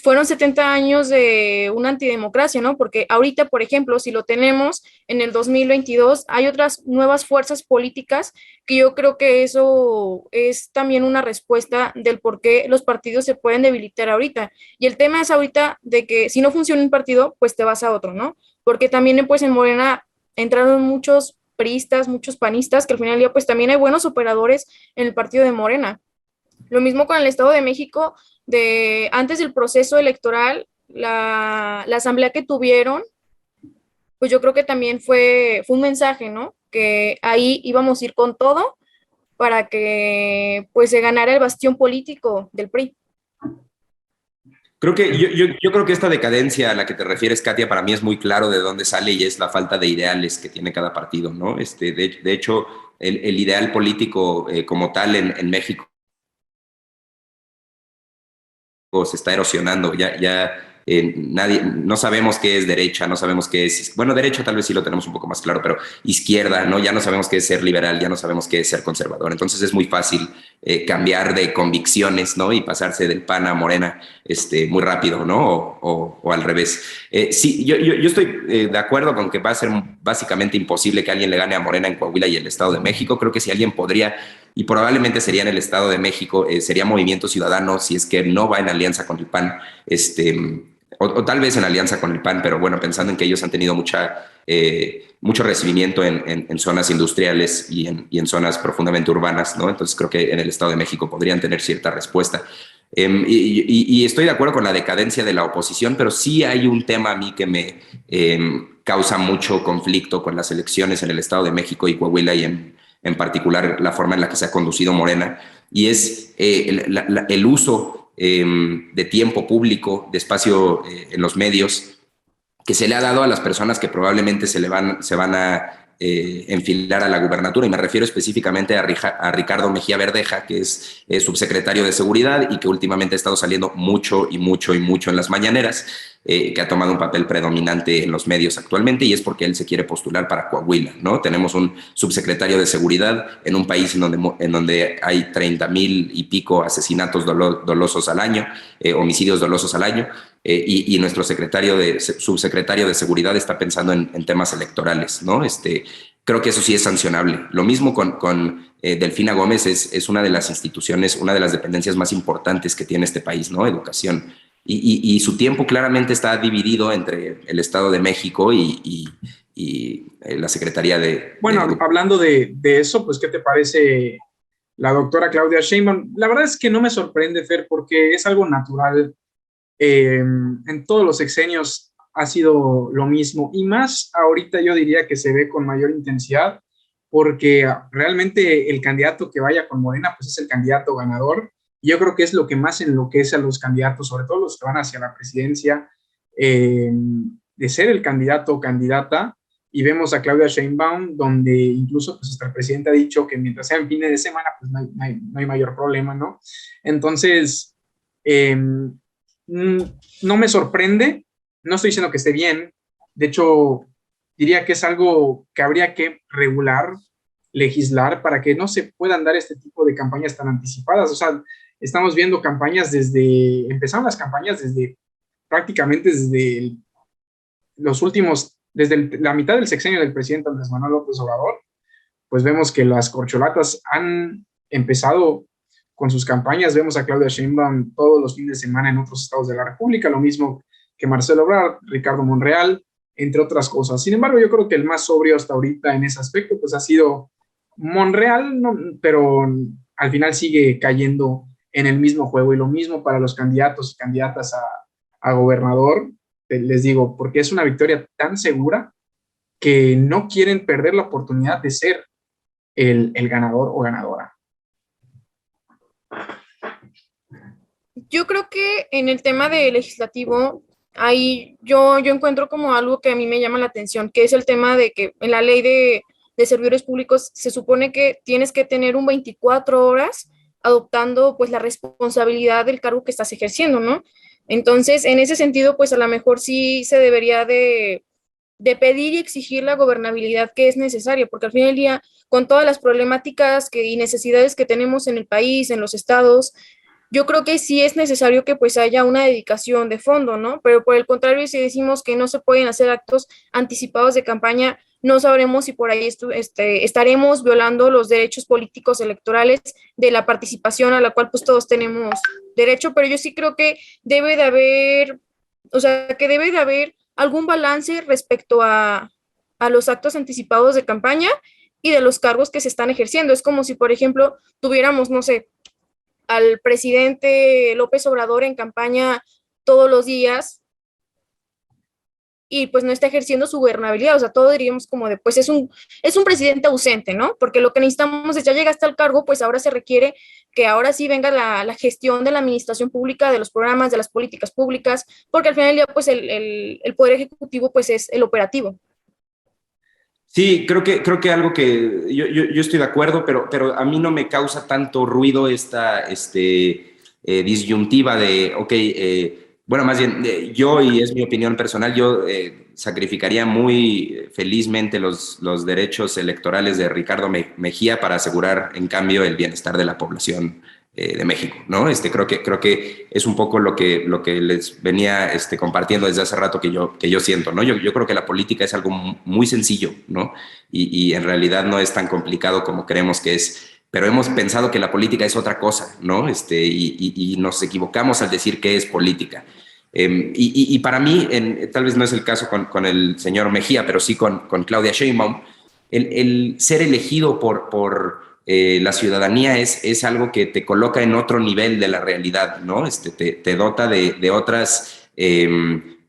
fueron 70 años de una antidemocracia, ¿no? Porque ahorita, por ejemplo, si lo tenemos en el 2022, hay otras nuevas fuerzas políticas que yo creo que eso es también una respuesta del por qué los partidos se pueden debilitar ahorita. Y el tema es ahorita de que si no funciona un partido, pues te vas a otro, ¿no? Porque también pues en Morena entraron muchos priistas, muchos panistas, que al final del día pues también hay buenos operadores en el partido de Morena. Lo mismo con el Estado de México, de antes del proceso electoral, la asamblea que tuvieron, pues yo creo que también fue un mensaje, ¿no? Que ahí íbamos a ir con todo para que pues se ganara el bastión político del PRI. Creo que yo creo que esta decadencia a la que te refieres, Katia, para mí es muy claro de dónde sale y es la falta de ideales que tiene cada partido, ¿no? De hecho, el ideal político como tal en México se está erosionando. Nadie, no sabemos qué es derecha, no sabemos qué es, bueno, derecha tal vez sí lo tenemos un poco más claro, pero izquierda, ¿no? Ya no sabemos qué es ser liberal, ya no sabemos qué es ser conservador. Entonces es muy fácil cambiar de convicciones, ¿no? Y pasarse del PAN a Morena muy rápido, ¿no? O al revés. Sí, yo estoy de acuerdo con que va a ser básicamente imposible que alguien le gane a Morena en Coahuila y el Estado de México. Creo que si alguien podría, y probablemente sería en el Estado de México, sería Movimiento Ciudadano, si es que no va en alianza con el PAN, o tal vez en alianza con el PAN, pero bueno, pensando en que ellos han tenido mucho recibimiento en zonas industriales y en zonas profundamente urbanas, ¿no? Entonces creo que en el Estado de México podrían tener cierta respuesta. Y estoy de acuerdo con la decadencia de la oposición, pero sí hay un tema a mí que me causa mucho conflicto con las elecciones en el Estado de México y Coahuila y en particular la forma en la que se ha conducido Morena, y es el uso de tiempo público, de espacio en los medios, que se le ha dado a las personas que probablemente se van a enfilar a la gubernatura, y me refiero específicamente a Ricardo Mejía Verdeja, que es subsecretario de Seguridad y que últimamente ha estado saliendo mucho en las mañaneras, que ha tomado un papel predominante en los medios actualmente, y es porque él se quiere postular para Coahuila, ¿no? Tenemos un subsecretario de Seguridad en un país en donde hay 30,000 y pico asesinatos dolosos al año, homicidios dolosos al año, y nuestro subsecretario de Seguridad está pensando en temas electorales, ¿no? Creo que eso sí es sancionable. Lo mismo con Delfina Gómez, es una de las instituciones, una de las dependencias más importantes que tiene este país, ¿no? Educación. Y su tiempo claramente está dividido entre el Estado de México y la Secretaría de... Bueno, hablando de eso, pues, ¿qué te parece la doctora Claudia Sheinbaum? La verdad es que no me sorprende, Fer, porque es algo natural. En todos los sexenios ha sido lo mismo, y más ahorita yo diría que se ve con mayor intensidad, porque realmente el candidato que vaya con Morena, pues es el candidato ganador. Yo creo que es lo que más enloquece a los candidatos, sobre todo los que van hacia la presidencia, de ser el candidato o candidata, y vemos a Claudia Sheinbaum, donde incluso pues, hasta el presidente ha dicho que mientras sean fines de semana, pues no hay mayor problema, ¿no? Entonces, no me sorprende, no estoy diciendo que esté bien, de hecho, diría que es algo que habría que regular, legislar, para que no se puedan dar este tipo de campañas tan anticipadas. O sea, estamos viendo empezaron las campañas prácticamente desde la mitad del sexenio del presidente Andrés Manuel López Obrador. Pues vemos que las corcholatas han empezado con sus campañas. Vemos a Claudia Sheinbaum todos los fines de semana en otros estados de la República, lo mismo que Marcelo Ebrard, Ricardo Monreal, entre otras cosas. Sin embargo, yo creo que el más sobrio hasta ahorita en ese aspecto pues ha sido Monreal, ¿no? Pero al final sigue cayendo en el mismo juego, y lo mismo para los candidatos y candidatas a gobernador, les digo, porque es una victoria tan segura que no quieren perder la oportunidad de ser el ganador o ganadora. Yo creo que en el tema de legislativo, ahí yo encuentro como algo que a mí me llama la atención, que es el tema de que en la ley de servidores públicos se supone que tienes que tener un 24 horas adoptando pues la responsabilidad del cargo que estás ejerciendo, ¿no? Entonces, en ese sentido, pues a lo mejor sí se debería de pedir y exigir la gobernabilidad que es necesaria, porque al fin del día, con todas las problemáticas y necesidades que tenemos en el país, en los estados, yo creo que sí es necesario que pues haya una dedicación de fondo, ¿no? Pero por el contrario, si decimos que no se pueden hacer actos anticipados de campaña, no sabremos si por ahí estaremos violando los derechos políticos electorales de la participación a la cual pues todos tenemos derecho, pero yo sí creo que debe de haber, o sea, que debe de haber algún balance respecto a los actos anticipados de campaña y de los cargos que se están ejerciendo. Es como si, por ejemplo, tuviéramos, no sé, al presidente López Obrador en campaña todos los días y pues no está ejerciendo su gobernabilidad, o sea, todo diríamos como de, pues es un presidente ausente, ¿no? Porque lo que necesitamos es, ya llegaste al cargo, pues ahora se requiere que ahora sí venga la gestión de la administración pública, de los programas, de las políticas públicas, porque al final del día, pues el Poder Ejecutivo, pues es el operativo. Sí, creo que algo que yo estoy de acuerdo, pero a mí no me causa tanto ruido esta disyuntiva de, ok, bueno, más bien, yo, y es mi opinión personal, yo sacrificaría muy felizmente los derechos electorales de Ricardo Mejía para asegurar, en cambio, el bienestar de la población de México, ¿no? Creo que es un poco lo que les venía compartiendo desde hace rato que yo siento, ¿no? Yo creo que la política es algo muy sencillo, ¿no? Y en realidad no es tan complicado como creemos que es, pero hemos pensado que la política es otra cosa, ¿no? Y nos equivocamos al decir que es política. Y para mí, tal vez no es el caso con el señor Mejía, pero sí con Claudia Sheinbaum, el ser elegido por la ciudadanía es algo que te coloca en otro nivel de la realidad, ¿no? Te dota de otras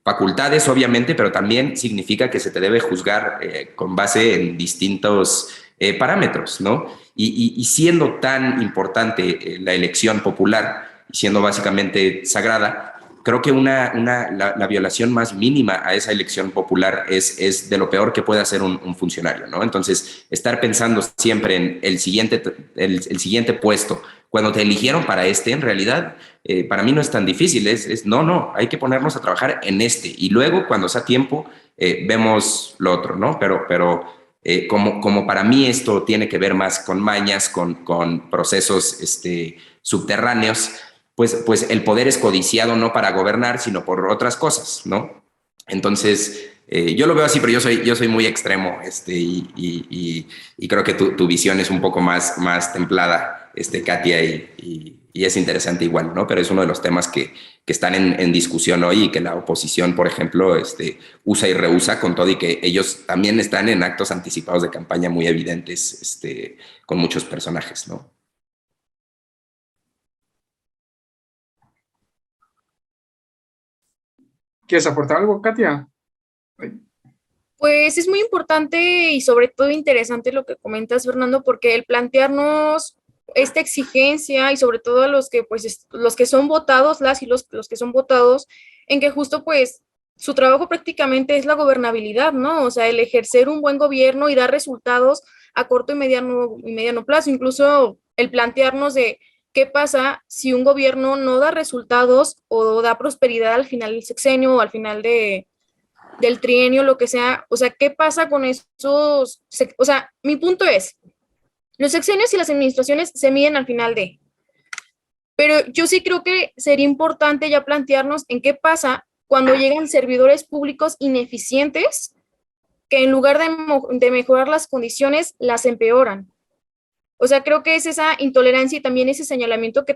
facultades, obviamente, pero también significa que se te debe juzgar con base en distintos parámetros, ¿no? Y siendo tan importante la elección popular, y siendo básicamente sagrada, creo que la violación más mínima a esa elección popular es de lo peor que puede hacer un funcionario, ¿no? Entonces, estar pensando siempre en el siguiente puesto, cuando te eligieron para en realidad, para mí no es tan difícil, no, hay que ponernos a trabajar en y luego, cuando sea tiempo, vemos lo otro, ¿no? Pero como para mí esto tiene que ver más con mañas, con procesos subterráneos, pues el poder es codiciado no para gobernar, sino por otras cosas, ¿no? Entonces, yo lo veo así, pero yo soy muy extremo, y creo que tu visión es un poco más templada, Katia, y es interesante igual, ¿no? Pero es uno de los temas que están en discusión hoy, y que la oposición, por ejemplo, usa y rehúsa con todo, y que ellos también están en actos anticipados de campaña muy evidentes, con muchos personajes, ¿no? ¿Quieres aportar algo, Katia? Pues es muy importante y sobre todo interesante lo que comentas, Fernando, porque el plantearnos esta exigencia y sobre todo a los que pues los que son votados, las y los que son votados, en que justo pues su trabajo prácticamente es la gobernabilidad, ¿no? O sea, el ejercer un buen gobierno y dar resultados a corto y mediano plazo, incluso el plantearnos de qué pasa si un gobierno no da resultados o da prosperidad al final del sexenio o al final del trienio, lo que sea. O sea, ¿qué pasa con esos? O sea, mi punto es, los sexenios y las administraciones se miden al final de, pero yo sí creo que sería importante ya plantearnos en qué pasa cuando llegan servidores públicos ineficientes que en lugar de mejorar las condiciones, las empeoran. O sea, creo que es esa intolerancia y también ese señalamiento que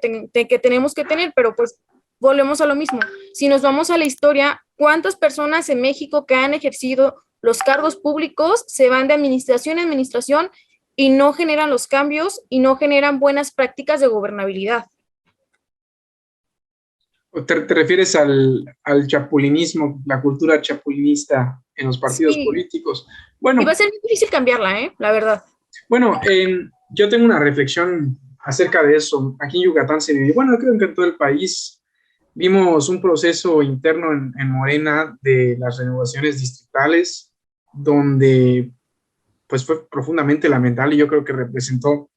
tenemos que tener, pero pues volvemos a lo mismo. Si nos vamos a la historia, ¿cuántas personas en México que han ejercido los cargos públicos se van de administración en administración y no generan los cambios y no generan buenas prácticas de gobernabilidad? ¿Te refieres al chapulinismo, la cultura chapulinista en los partidos Sí, políticos? Bueno, y va a ser difícil cambiarla, la verdad. bueno, yo tengo una reflexión acerca de eso. Aquí en Yucatán se vive, bueno, creo que en todo el país vimos un proceso interno en Morena de las renovaciones distritales, donde pues fue profundamente lamentable y yo creo que representó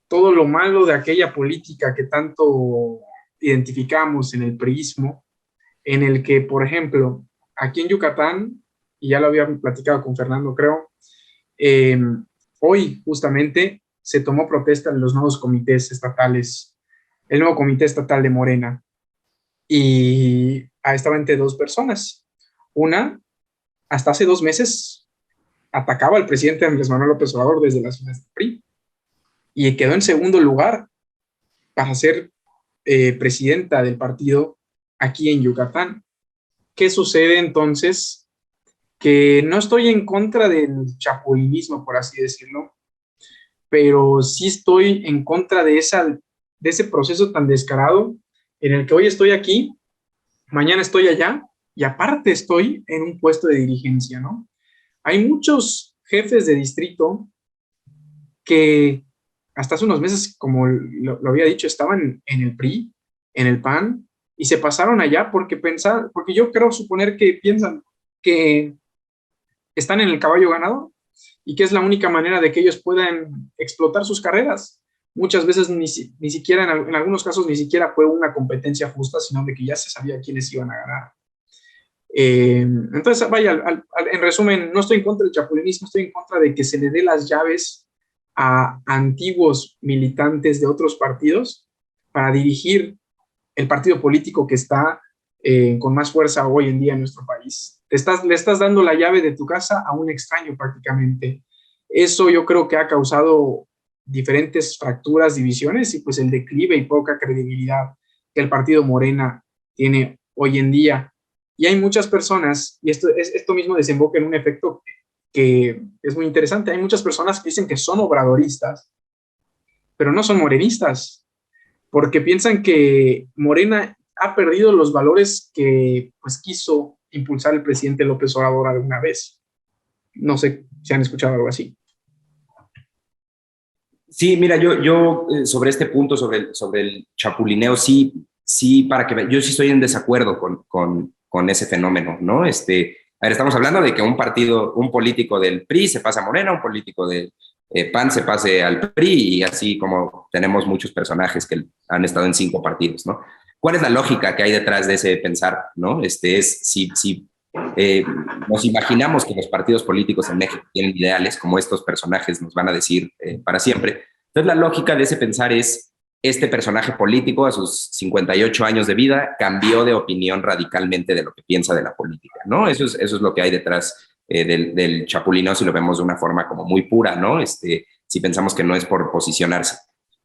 todo lo malo de aquella política que tanto identificamos en el priismo, en el que, por ejemplo, aquí en Yucatán, y ya lo había platicado con Fernando, creo, eh, hoy justamente se tomó protesta en los nuevos comités estatales, el nuevo comité estatal de Morena, y estaba entre dos personas. Una, hasta hace 2 meses, atacaba al presidente Andrés Manuel López Obrador desde las filas del PRI y quedó en segundo lugar para ser presidenta del partido aquí en Yucatán. ¿Qué sucede entonces? Que no estoy en contra del chapulinismo, por así decirlo, pero sí estoy en contra de ese proceso tan descarado en el que hoy estoy aquí, mañana estoy allá y aparte estoy en un puesto de dirigencia, ¿no? Hay muchos jefes de distrito que hasta hace unos meses, como lo había dicho, estaban en el PRI, en el PAN, y se pasaron allá porque yo creo suponer que piensan que están en el caballo ganador y que es la única manera de que ellos puedan explotar sus carreras. Muchas veces ni siquiera, en algunos casos, ni siquiera fue una competencia justa, sino de que ya se sabía quiénes iban a ganar. Entonces, vaya, en resumen, no estoy en contra del chapulinismo, estoy en contra de que se le dé las llaves a antiguos militantes de otros partidos para dirigir el partido político que está con más fuerza hoy en día en nuestro país. Le estás dando la llave de tu casa a un extraño prácticamente. Eso yo creo que ha causado diferentes fracturas, divisiones y pues el declive y poca credibilidad que el partido Morena tiene hoy en día. Y hay muchas personas, y esto mismo desemboca en un efecto que es muy interesante, hay muchas personas que dicen que son obradoristas, pero no son morenistas, porque piensan que Morena ha perdido los valores que pues quiso impulsar el presidente López Obrador alguna vez. No sé si han escuchado algo así. Sí, mira, yo sobre este punto, sobre el chapulineo, sí, yo sí estoy en desacuerdo con ese fenómeno, ¿no? A ver, estamos hablando de que un político del PRI se pasa a Morena, un político del PAN se pase al PRI y así como tenemos muchos personajes que han estado en 5 partidos, ¿no? ¿Cuál es la lógica que hay detrás de ese pensar, ¿no? Si nos imaginamos que los partidos políticos en México tienen ideales, como estos personajes nos van a decir para siempre. Entonces, la lógica de ese pensar es, este personaje político a sus 58 años de vida cambió de opinión radicalmente de lo que piensa de la política, ¿no? Eso es lo que hay detrás del chapulino, si lo vemos de una forma como muy pura, ¿no? Si pensamos que no es por posicionarse.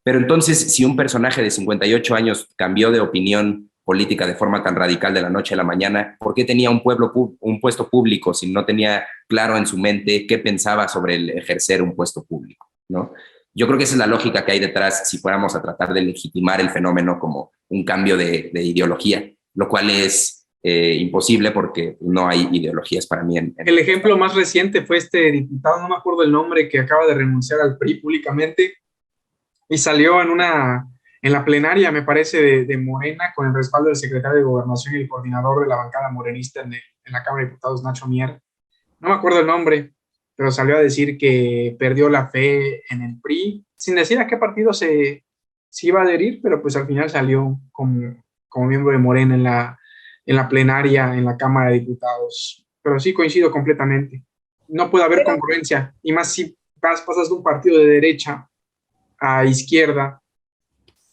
Pero entonces, si un personaje de 58 años cambió de opinión política de forma tan radical de la noche a la mañana, ¿por qué tenía un puesto público si no tenía claro en su mente qué pensaba sobre el ejercer un puesto público, ¿no? Yo creo que esa es la lógica que hay detrás si fuéramos a tratar de legitimar el fenómeno como un cambio de ideología, lo cual es imposible porque no hay ideologías para mí. El ejemplo más reciente fue este diputado, no me acuerdo el nombre, que acaba de renunciar al PRI públicamente y salió en la plenaria, me parece, de Morena, con el respaldo del secretario de Gobernación y el coordinador de la bancada morenista en la Cámara de Diputados, Nacho Mier. No me acuerdo el nombre, pero salió a decir que perdió la fe en el PRI, sin decir a qué partido se iba a adherir, pero pues al final salió como miembro de Morena en la plenaria en la Cámara de Diputados. Pero sí coincido completamente. No puede haber Pero congruencia, y más si pasas de un partido de derecha a izquierda.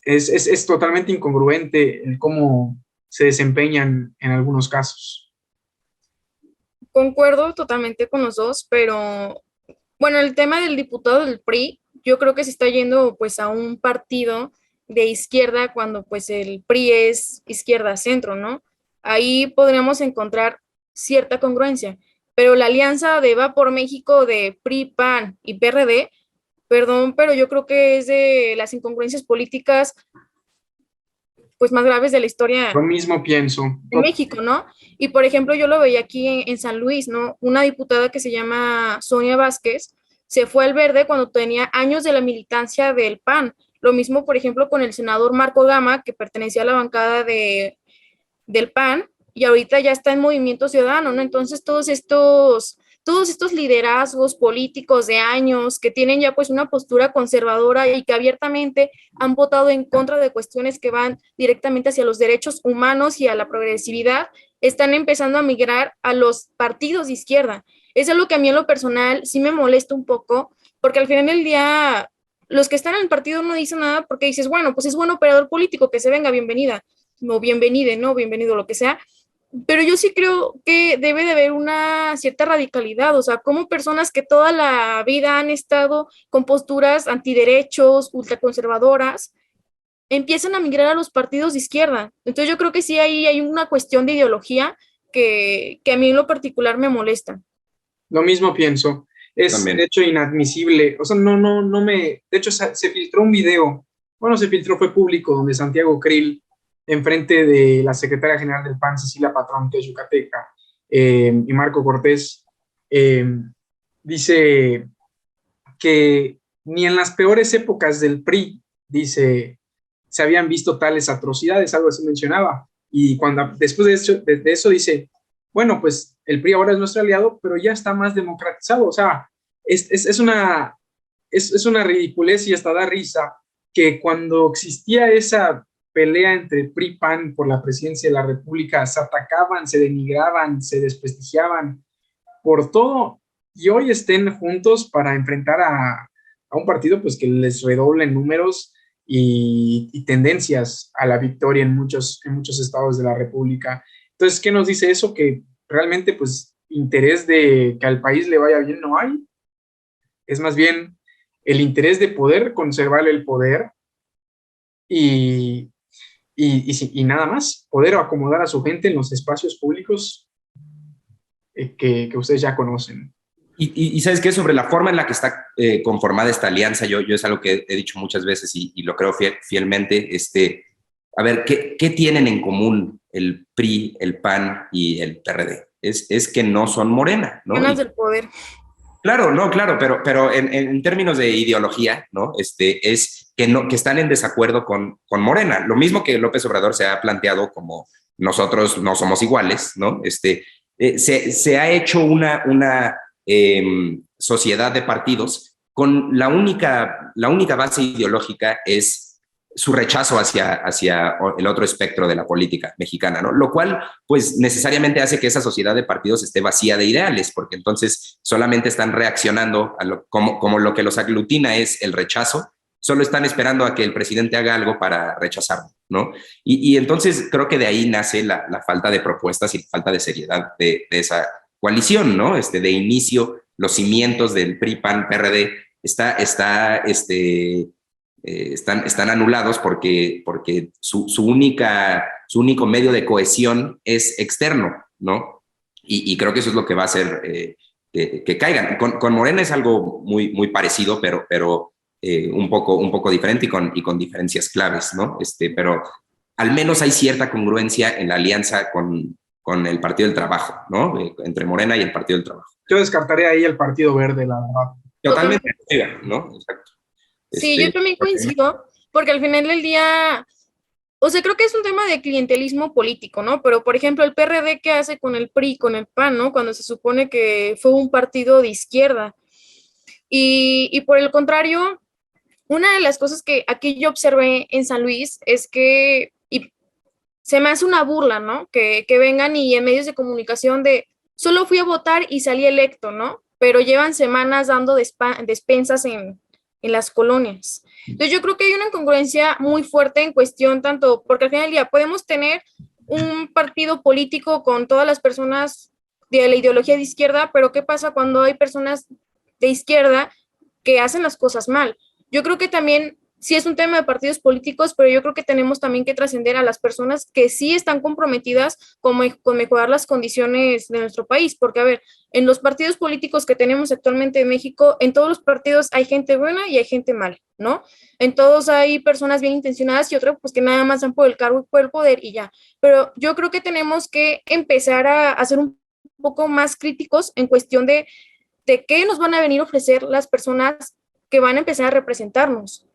Es totalmente incongruente el cómo se desempeñan en algunos casos. concuerdo totalmente con los dos, pero bueno, el tema del diputado del PRI, yo creo que se está yendo pues a un partido de izquierda cuando pues el PRI es izquierda centro, ¿no? Ahí podríamos encontrar cierta congruencia, pero la alianza de Va por México de PRI, PAN y PRD, perdón, pero yo creo que es de las incongruencias políticas pues más graves de la Lo historia mismo pienso. en México, ¿no? Y por ejemplo, yo lo veía aquí en San Luis, ¿no? Una diputada que se llama Sonia Vázquez se fue al verde cuando tenía años de la militancia del PAN. Lo mismo, por ejemplo, con el senador Marco Gama, que pertenecía a la bancada del PAN y ahorita ya está en Movimiento Ciudadano, ¿no? Entonces todos estos liderazgos políticos de años que tienen ya pues una postura conservadora y que abiertamente han votado en contra de cuestiones que van directamente hacia los derechos humanos y a la progresividad, están empezando a migrar a los partidos de izquierda. Es algo que a mí en lo personal sí me molesta un poco, porque al final del día los que están en el partido no dicen nada porque dices, bueno, pues es buen operador político, que se venga, bienvenida, no bienvenide, no bienvenido, lo que sea, pero yo sí creo que debe de haber una cierta radicalidad, o sea, como personas que toda la vida han estado con posturas antiderechos, ultraconservadoras, empiezan a migrar a los partidos de izquierda. Entonces yo creo que sí ahí hay una cuestión de ideología que a mí en lo particular me molesta. Lo mismo pienso. Es de También. hecho inadmisible. O sea, no me. De hecho, se filtró un video. Bueno, se filtró, fue público, donde Santiago Krill, enfrente de la secretaria general del PAN, Cecilia Patrón, que es yucateca, y Marco Cortés, eh, dice que ni en las peores épocas del PRI, dice, se habían visto tales atrocidades, algo así mencionaba. Y cuando después de eso dice, bueno, pues el PRI ahora es nuestro aliado, pero ya está más democratizado. O sea, es una ridiculez y hasta da risa que cuando existía esa pelea entre PRI y PAN por la presidencia de la República, se atacaban, se denigraban, se desprestigiaban por todo, y hoy estén juntos para enfrentar a un partido pues que les redoble en números y tendencias a la victoria en muchos estados de la República. Entonces, ¿qué nos dice eso? Que realmente pues interés de que al país le vaya bien no hay, es más bien el interés de poder conservar el poder y, y nada más, poder acomodar a su gente en los espacios públicos que ustedes ya conocen. Y sabes qué, sobre la forma en la que está conformada esta alianza, yo es algo que he dicho muchas veces y lo creo fielmente, a ver, ¿qué tienen en común el PRI, el PAN y el PRD? Es que no son Morena, ¿no? Ganas del poder. Claro, no, claro, pero en términos de ideología, ¿no? Es que, no, que están en desacuerdo con Morena. Lo mismo que López Obrador se ha planteado como nosotros no somos iguales, ¿no? Se ha hecho una sociedad de partidos con la única base ideológica es su rechazo hacia el otro espectro de la política mexicana, ¿no? Lo cual, pues, necesariamente hace que esa sociedad de partidos esté vacía de ideales, porque entonces solamente están reaccionando como lo que los aglutina es el rechazo, solo están esperando a que el presidente haga algo para rechazarlo, ¿no? Y entonces creo que de ahí nace la falta de propuestas y la falta de seriedad de esa coalición, ¿no? De inicio, los cimientos del PRI, PAN, PRD están anulados porque su único medio de cohesión es externo, ¿no? Y creo que eso es lo que va a hacer que caigan. Con Morena es algo muy parecido, pero un poco diferente y con diferencias claves, ¿no? Pero al menos hay cierta congruencia en la alianza con el Partido del Trabajo, ¿no? Entre Morena y el Partido del Trabajo. Yo descartaría ahí el Partido Verde, la verdad. Totalmente, ¿no? Exacto. Sí, yo también coincido, porque al final del día, o sea, creo que es un tema de clientelismo político, ¿no? Pero, por ejemplo, el PRD, ¿qué hace con el PRI, con el PAN, ¿no? Cuando se supone que fue un partido de izquierda. Y por el contrario, una de las cosas que aquí yo observé en San Luis es que, y se me hace una burla, ¿no? Que vengan y en medios de comunicación de, solo fui a votar y salí electo, ¿no? Pero llevan semanas dando despensas en las colonias. Entonces yo creo que hay una incongruencia muy fuerte en cuestión tanto, porque al final del día podemos tener un partido político con todas las personas de la ideología de izquierda, pero ¿qué pasa cuando hay personas de izquierda que hacen las cosas mal? Yo creo que también sí es un tema de partidos políticos, pero yo creo que tenemos también que trascender a las personas que sí están comprometidas con mejorar las condiciones de nuestro país, porque a ver, en los partidos políticos que tenemos actualmente en México, en todos los partidos hay gente buena y hay gente mala, ¿no? En todos hay personas bien intencionadas y otras pues que nada más dan por el cargo y por el poder y ya. Pero yo creo que tenemos que empezar a ser un poco más críticos en cuestión de qué nos van a venir a ofrecer las personas que van a empezar a representarnos.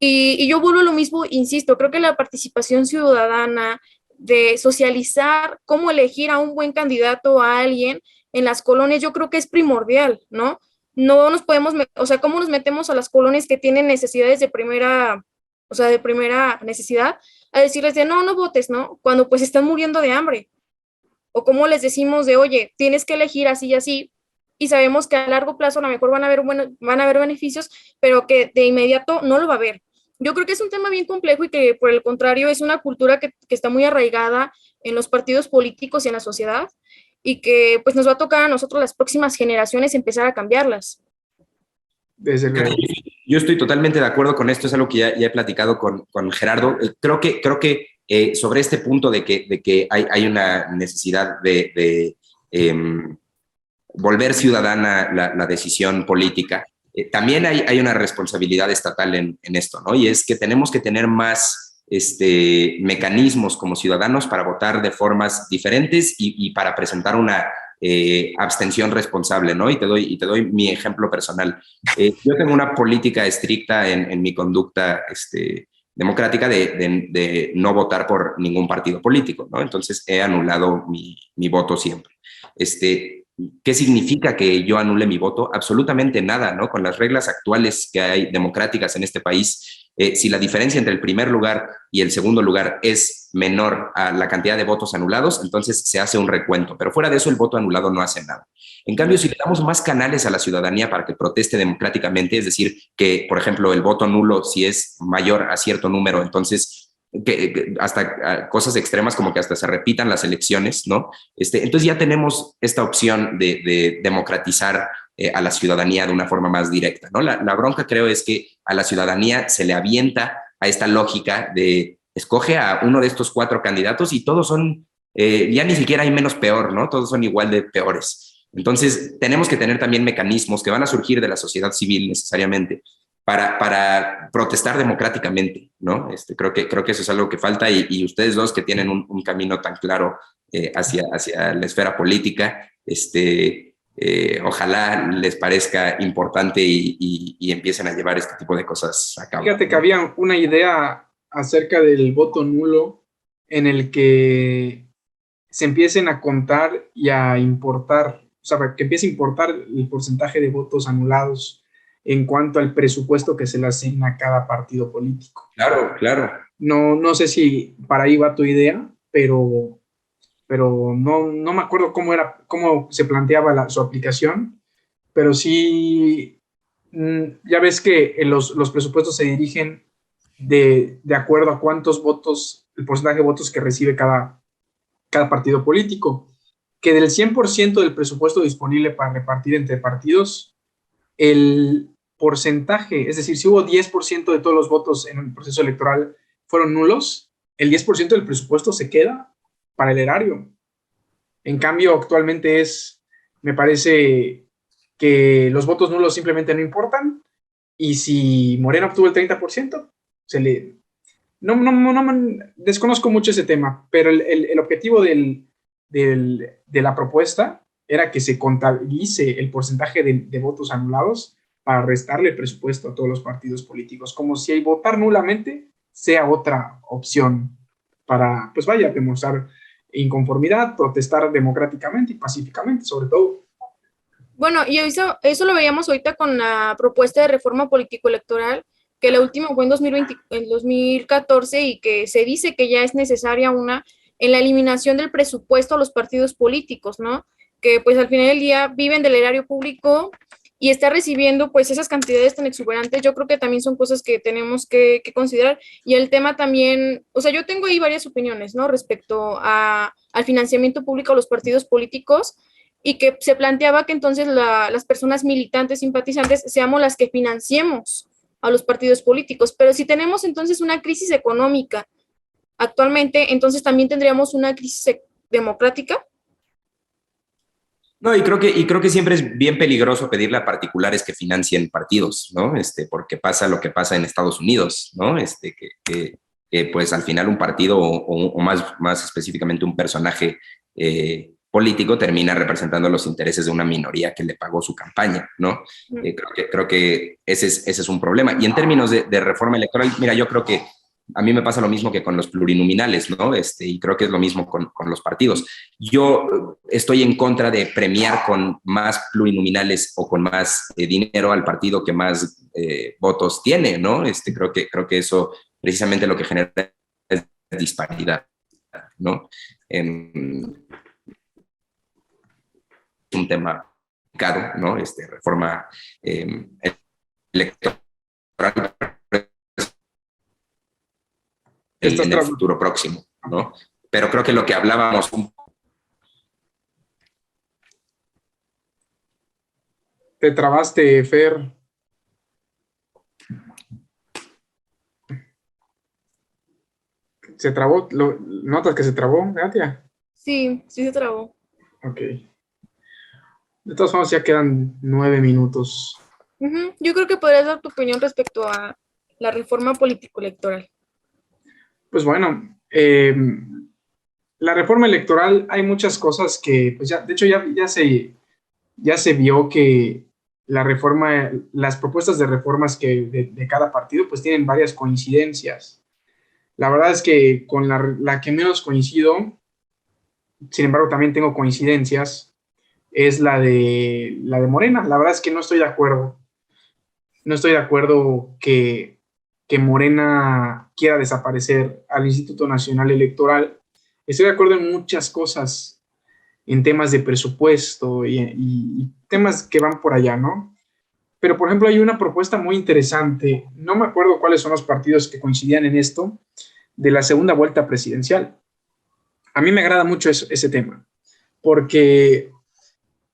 Y yo vuelvo a lo mismo, insisto, creo que la participación ciudadana, de socializar cómo elegir a un buen candidato, a alguien en las colonias, yo creo que es primordial, ¿no? No nos podemos, o sea, ¿cómo nos metemos a las colonias que tienen necesidades de primera, o sea, de primera necesidad, a decirles de no, no votes, ¿no? Cuando pues están muriendo de hambre. O cómo les decimos de, oye, tienes que elegir así y así, y sabemos que a largo plazo a lo mejor van a haber beneficios, pero que de inmediato no lo va a haber. Yo creo que es un tema bien complejo y que por el contrario es una cultura que está muy arraigada en los partidos políticos y en la sociedad y que pues nos va a tocar a nosotros las próximas generaciones empezar a cambiarlas. Desde luego. Yo estoy totalmente de acuerdo con esto, es algo que ya he platicado con Gerardo. Creo que sobre este punto de que hay una necesidad de volver ciudadana la decisión política, también hay una responsabilidad estatal en esto, ¿no? Y es que tenemos que tener más mecanismos como ciudadanos para votar de formas diferentes y para presentar una abstención responsable, ¿no? Y te doy mi ejemplo personal. Yo tengo una política estricta en mi conducta democrática de no votar por ningún partido político, ¿no? Entonces he anulado mi voto siempre. ¿Qué significa que yo anule mi voto? Absolutamente nada, ¿no? Con las reglas actuales que hay democráticas en este país, si la diferencia entre el primer lugar y el segundo lugar es menor a la cantidad de votos anulados, entonces se hace un recuento, pero fuera de eso el voto anulado no hace nada. En cambio, si le damos más canales a la ciudadanía para que proteste democráticamente, es decir, que, por ejemplo, el voto nulo, si es mayor a cierto número, entonces que hasta cosas extremas como que hasta se repitan las elecciones, ¿no? Entonces ya tenemos esta opción de democratizar a la ciudadanía de una forma más directa, ¿no? La bronca creo es que a la ciudadanía se le avienta a esta lógica de escoge a uno de estos 4 candidatos y todos son, ya ni siquiera hay menos peor, ¿no? Todos son igual de peores. Entonces tenemos que tener también mecanismos que van a surgir de la sociedad civil necesariamente para protestar democráticamente, ¿no? Creo que eso es algo que falta y ustedes dos que tienen un camino tan claro hacia la esfera política, ojalá les parezca importante y empiecen a llevar este tipo de cosas a cabo. Fíjate que había una idea acerca del voto nulo en el que se empiecen a contar y a importar, o sea, que empiece a importar el porcentaje de votos anulados en cuanto al presupuesto que se le asigna a cada partido político. Claro, claro. No sé si para ahí va tu idea, pero no me acuerdo cómo se planteaba su aplicación, pero sí, ya ves que los presupuestos se dirigen de acuerdo a cuántos votos, el porcentaje de votos que recibe cada partido político, que del 100% del presupuesto disponible para repartir entre partidos, el porcentaje, es decir, si hubo 10% de todos los votos en el proceso electoral fueron nulos, el 10% del presupuesto se queda para el erario. En cambio, actualmente me parece que los votos nulos simplemente no importan y si Morena obtuvo el 30%, desconozco mucho ese tema, pero el objetivo de la propuesta era que se contabilice el porcentaje de votos anulados para restarle presupuesto a todos los partidos políticos, como si votar nulamente sea otra opción para, pues vaya, demostrar inconformidad, protestar democráticamente y pacíficamente, sobre todo. Bueno, y eso lo veíamos ahorita con la propuesta de reforma político-electoral, que la última fue en 2014 y que se dice que ya es necesaria una en la eliminación del presupuesto a los partidos políticos, ¿no? Que pues al final del día viven del erario público y está recibiendo pues esas cantidades tan exuberantes. Yo creo que también son cosas que tenemos que considerar. Y el tema también, o sea, yo tengo ahí varias opiniones, ¿no? Respecto al financiamiento público a los partidos políticos y que se planteaba que entonces las personas militantes, simpatizantes, seamos las que financiemos a los partidos políticos. Pero si tenemos entonces una crisis económica actualmente, entonces también tendríamos una crisis democrática. No, y creo que siempre es bien peligroso pedirle a particulares que financien partidos, ¿no? Porque pasa lo que pasa en Estados Unidos, ¿no? Que pues al final un partido o más específicamente un personaje político termina representando los intereses de una minoría que le pagó su campaña, ¿no? Creo que ese es un problema. Y en términos de reforma electoral, mira, yo creo que a mí me pasa lo mismo que con los plurinominales, ¿no? Y creo que es lo mismo con los partidos. Yo estoy en contra de premiar con más plurinominales o con más dinero al partido que más votos tiene, ¿no? Creo que eso precisamente lo que genera es disparidad, ¿no? Un tema caro, ¿no? Reforma electoral en el futuro próximo, ¿no? Pero creo que lo que hablábamos Te trabaste, Fer. ¿Se trabó? ¿Notas que se trabó, Katia? Sí, sí se trabó. Ok. De todas formas, ya quedan 9 minutos. Yo creo que podrías dar tu opinión respecto a la reforma político-electoral. Pues bueno, la reforma electoral, hay muchas cosas que, pues ya, de hecho, ya se vio que las propuestas de reformas de cada partido, pues tienen varias coincidencias. La verdad es que con la que menos coincido, sin embargo, también tengo coincidencias, es la de Morena. La verdad es que no estoy de acuerdo. No estoy de acuerdo que Morena quiera desaparecer al Instituto Nacional Electoral. Estoy de acuerdo en muchas cosas, en temas de presupuesto y temas que van por allá, ¿no? Pero, por ejemplo, hay una propuesta muy interesante, no me acuerdo cuáles son los partidos que coincidían en esto, de la segunda vuelta presidencial. A mí me agrada mucho ese tema, porque,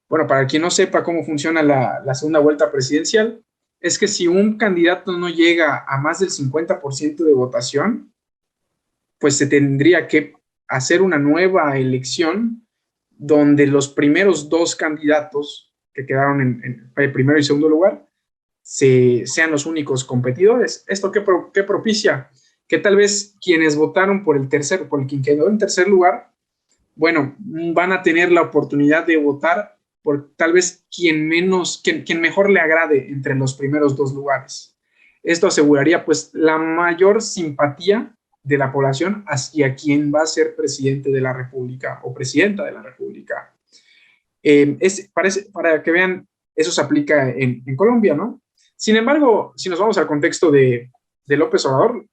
bueno, para quien no sepa cómo funciona la segunda vuelta presidencial, es que si un candidato no llega a más del 50% de votación, pues se tendría que hacer una nueva elección donde los primeros dos candidatos que quedaron en el primero y segundo lugar sean los únicos competidores. ¿Esto qué propicia? Que tal vez quienes votaron por quien quedó en tercer lugar, bueno, van a tener la oportunidad de votar por tal vez quien mejor le agrade entre los primeros dos lugares. Esto aseguraría pues la mayor simpatía de la población hacia quien va a ser presidente de la República o presidenta de la República. Para que vean, eso se aplica en Colombia, ¿no? Sin embargo, si nos vamos al contexto de López Obrador,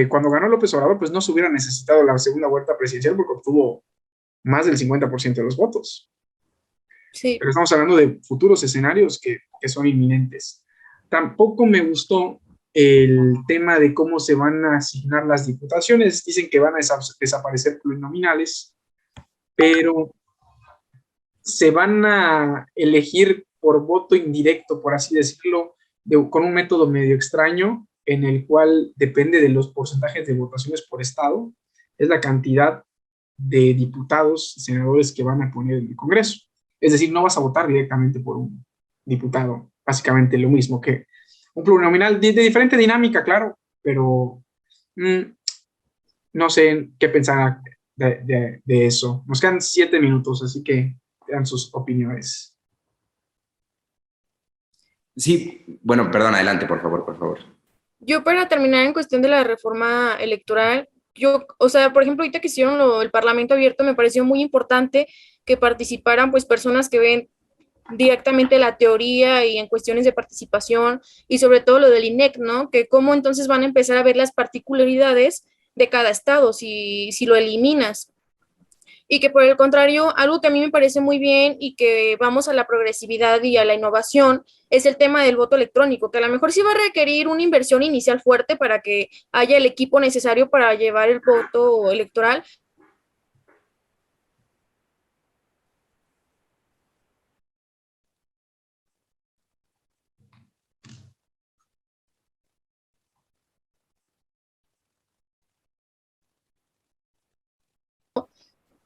cuando ganó López Obrador, pues no se hubiera necesitado la segunda vuelta presidencial porque obtuvo más del 50% de los votos. Sí. Pero estamos hablando de futuros escenarios que son inminentes. Tampoco me gustó el tema de cómo se van a asignar las diputaciones. Dicen que van a desaparecer plurinominales, pero se van a elegir por voto indirecto, por así decirlo, con un método medio extraño, en el cual depende de los porcentajes de votaciones por estado, es la cantidad de diputados y senadores que van a poner en el Congreso. Es decir, no vas a votar directamente por un diputado, básicamente lo mismo que un plurinominal de diferente dinámica, claro, pero no sé qué pensar de eso. Nos quedan 7 minutos, así que dan sus opiniones. Sí, bueno, perdón, adelante, por favor, por favor. Yo para terminar en cuestión de la reforma electoral, yo, o sea, por ejemplo, ahorita que hicieron el Parlamento abierto, me pareció muy importante que participaran pues personas que ven directamente la teoría y en cuestiones de participación y sobre todo lo del INEC, ¿no? Que cómo entonces van a empezar a ver las particularidades de cada estado si lo eliminas. Y que por el contrario, algo que a mí me parece muy bien y que vamos a la progresividad y a la innovación es el tema del voto electrónico, que a lo mejor sí va a requerir una inversión inicial fuerte para que haya el equipo necesario para llevar el voto electoral.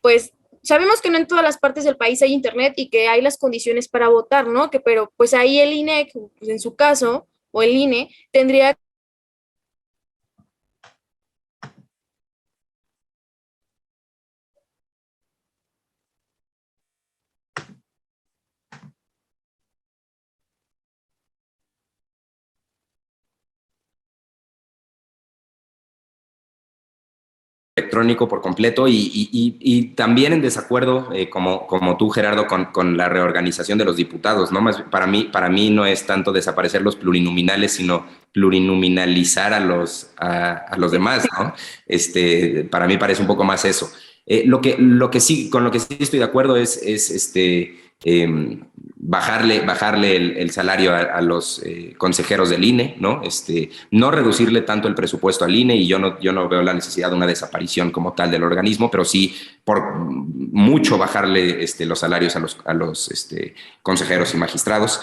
Pues sabemos que no en todas las partes del país hay internet y que hay las condiciones para votar, ¿no? Que, pero pues ahí el INEC, pues en su caso, o el INE, tendría Electrónico por completo y también en desacuerdo, como tú, Gerardo, con la reorganización de los diputados, ¿no? Más, para mí no es tanto desaparecer los plurinominales, sino plurinominalizar a los demás, ¿no? Para mí parece un poco más eso. Lo que sí, con lo que sí estoy de acuerdo es bajarle el salario a los consejeros del INE, ¿no? No reducirle tanto el presupuesto al INE, y yo no veo la necesidad de una desaparición como tal del organismo, pero sí por mucho bajarle los salarios a los consejeros y magistrados.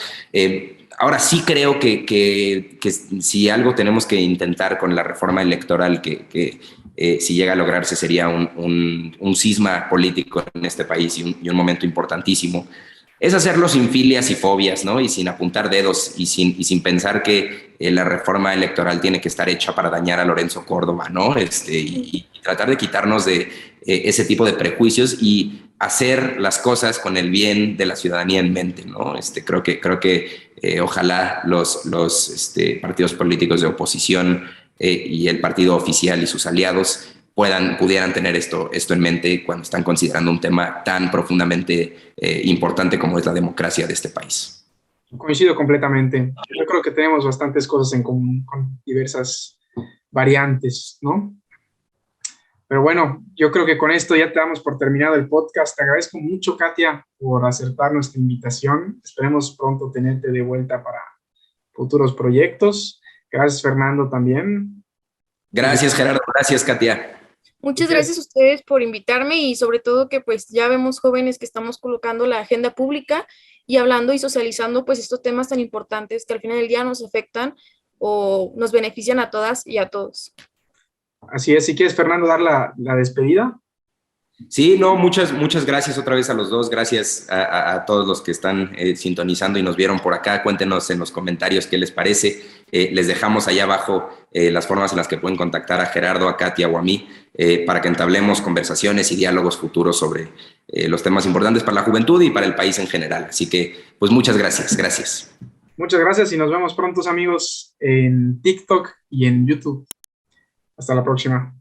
Ahora sí creo que si algo tenemos que intentar con la reforma electoral si llega a lograrse sería un cisma político en este país y un momento importantísimo, es hacerlo sin filias y fobias, ¿no? Y sin apuntar dedos y sin pensar que la reforma electoral tiene que estar hecha para dañar a Lorenzo Córdoba, ¿no? Y tratar de quitarnos de ese tipo de prejuicios y hacer las cosas con el bien de la ciudadanía en mente, ¿no? Creo que ojalá los partidos políticos de oposición y el partido oficial y sus aliados pudieran tener esto en mente cuando están considerando un tema tan profundamente importante como es la democracia de este país. Coincido completamente. Yo creo que tenemos bastantes cosas en común con diversas variantes, ¿no? Pero bueno, yo creo que con esto ya te damos por terminado el podcast. Te agradezco mucho, Katia, por aceptar nuestra invitación. Esperemos pronto tenerte de vuelta para futuros proyectos. Gracias, Fernando, también. Gracias, Gerardo. Gracias, Katia. Muchas gracias a ustedes por invitarme y sobre todo que pues ya vemos jóvenes que estamos colocando la agenda pública y hablando y socializando pues estos temas tan importantes que al final del día nos afectan o nos benefician a todas y a todos. Así es. Si quieres, Fernando, dar la despedida. Sí, no, muchas gracias otra vez a los dos. Gracias a todos los que están sintonizando y nos vieron por acá. Cuéntenos en los comentarios qué les parece. Les dejamos allá abajo las formas en las que pueden contactar a Gerardo, a Katia o a mí para que entablemos conversaciones y diálogos futuros sobre los temas importantes para la juventud y para el país en general. Así que, pues muchas gracias. Gracias. Muchas gracias y nos vemos pronto, amigos, en TikTok y en YouTube. Hasta la próxima.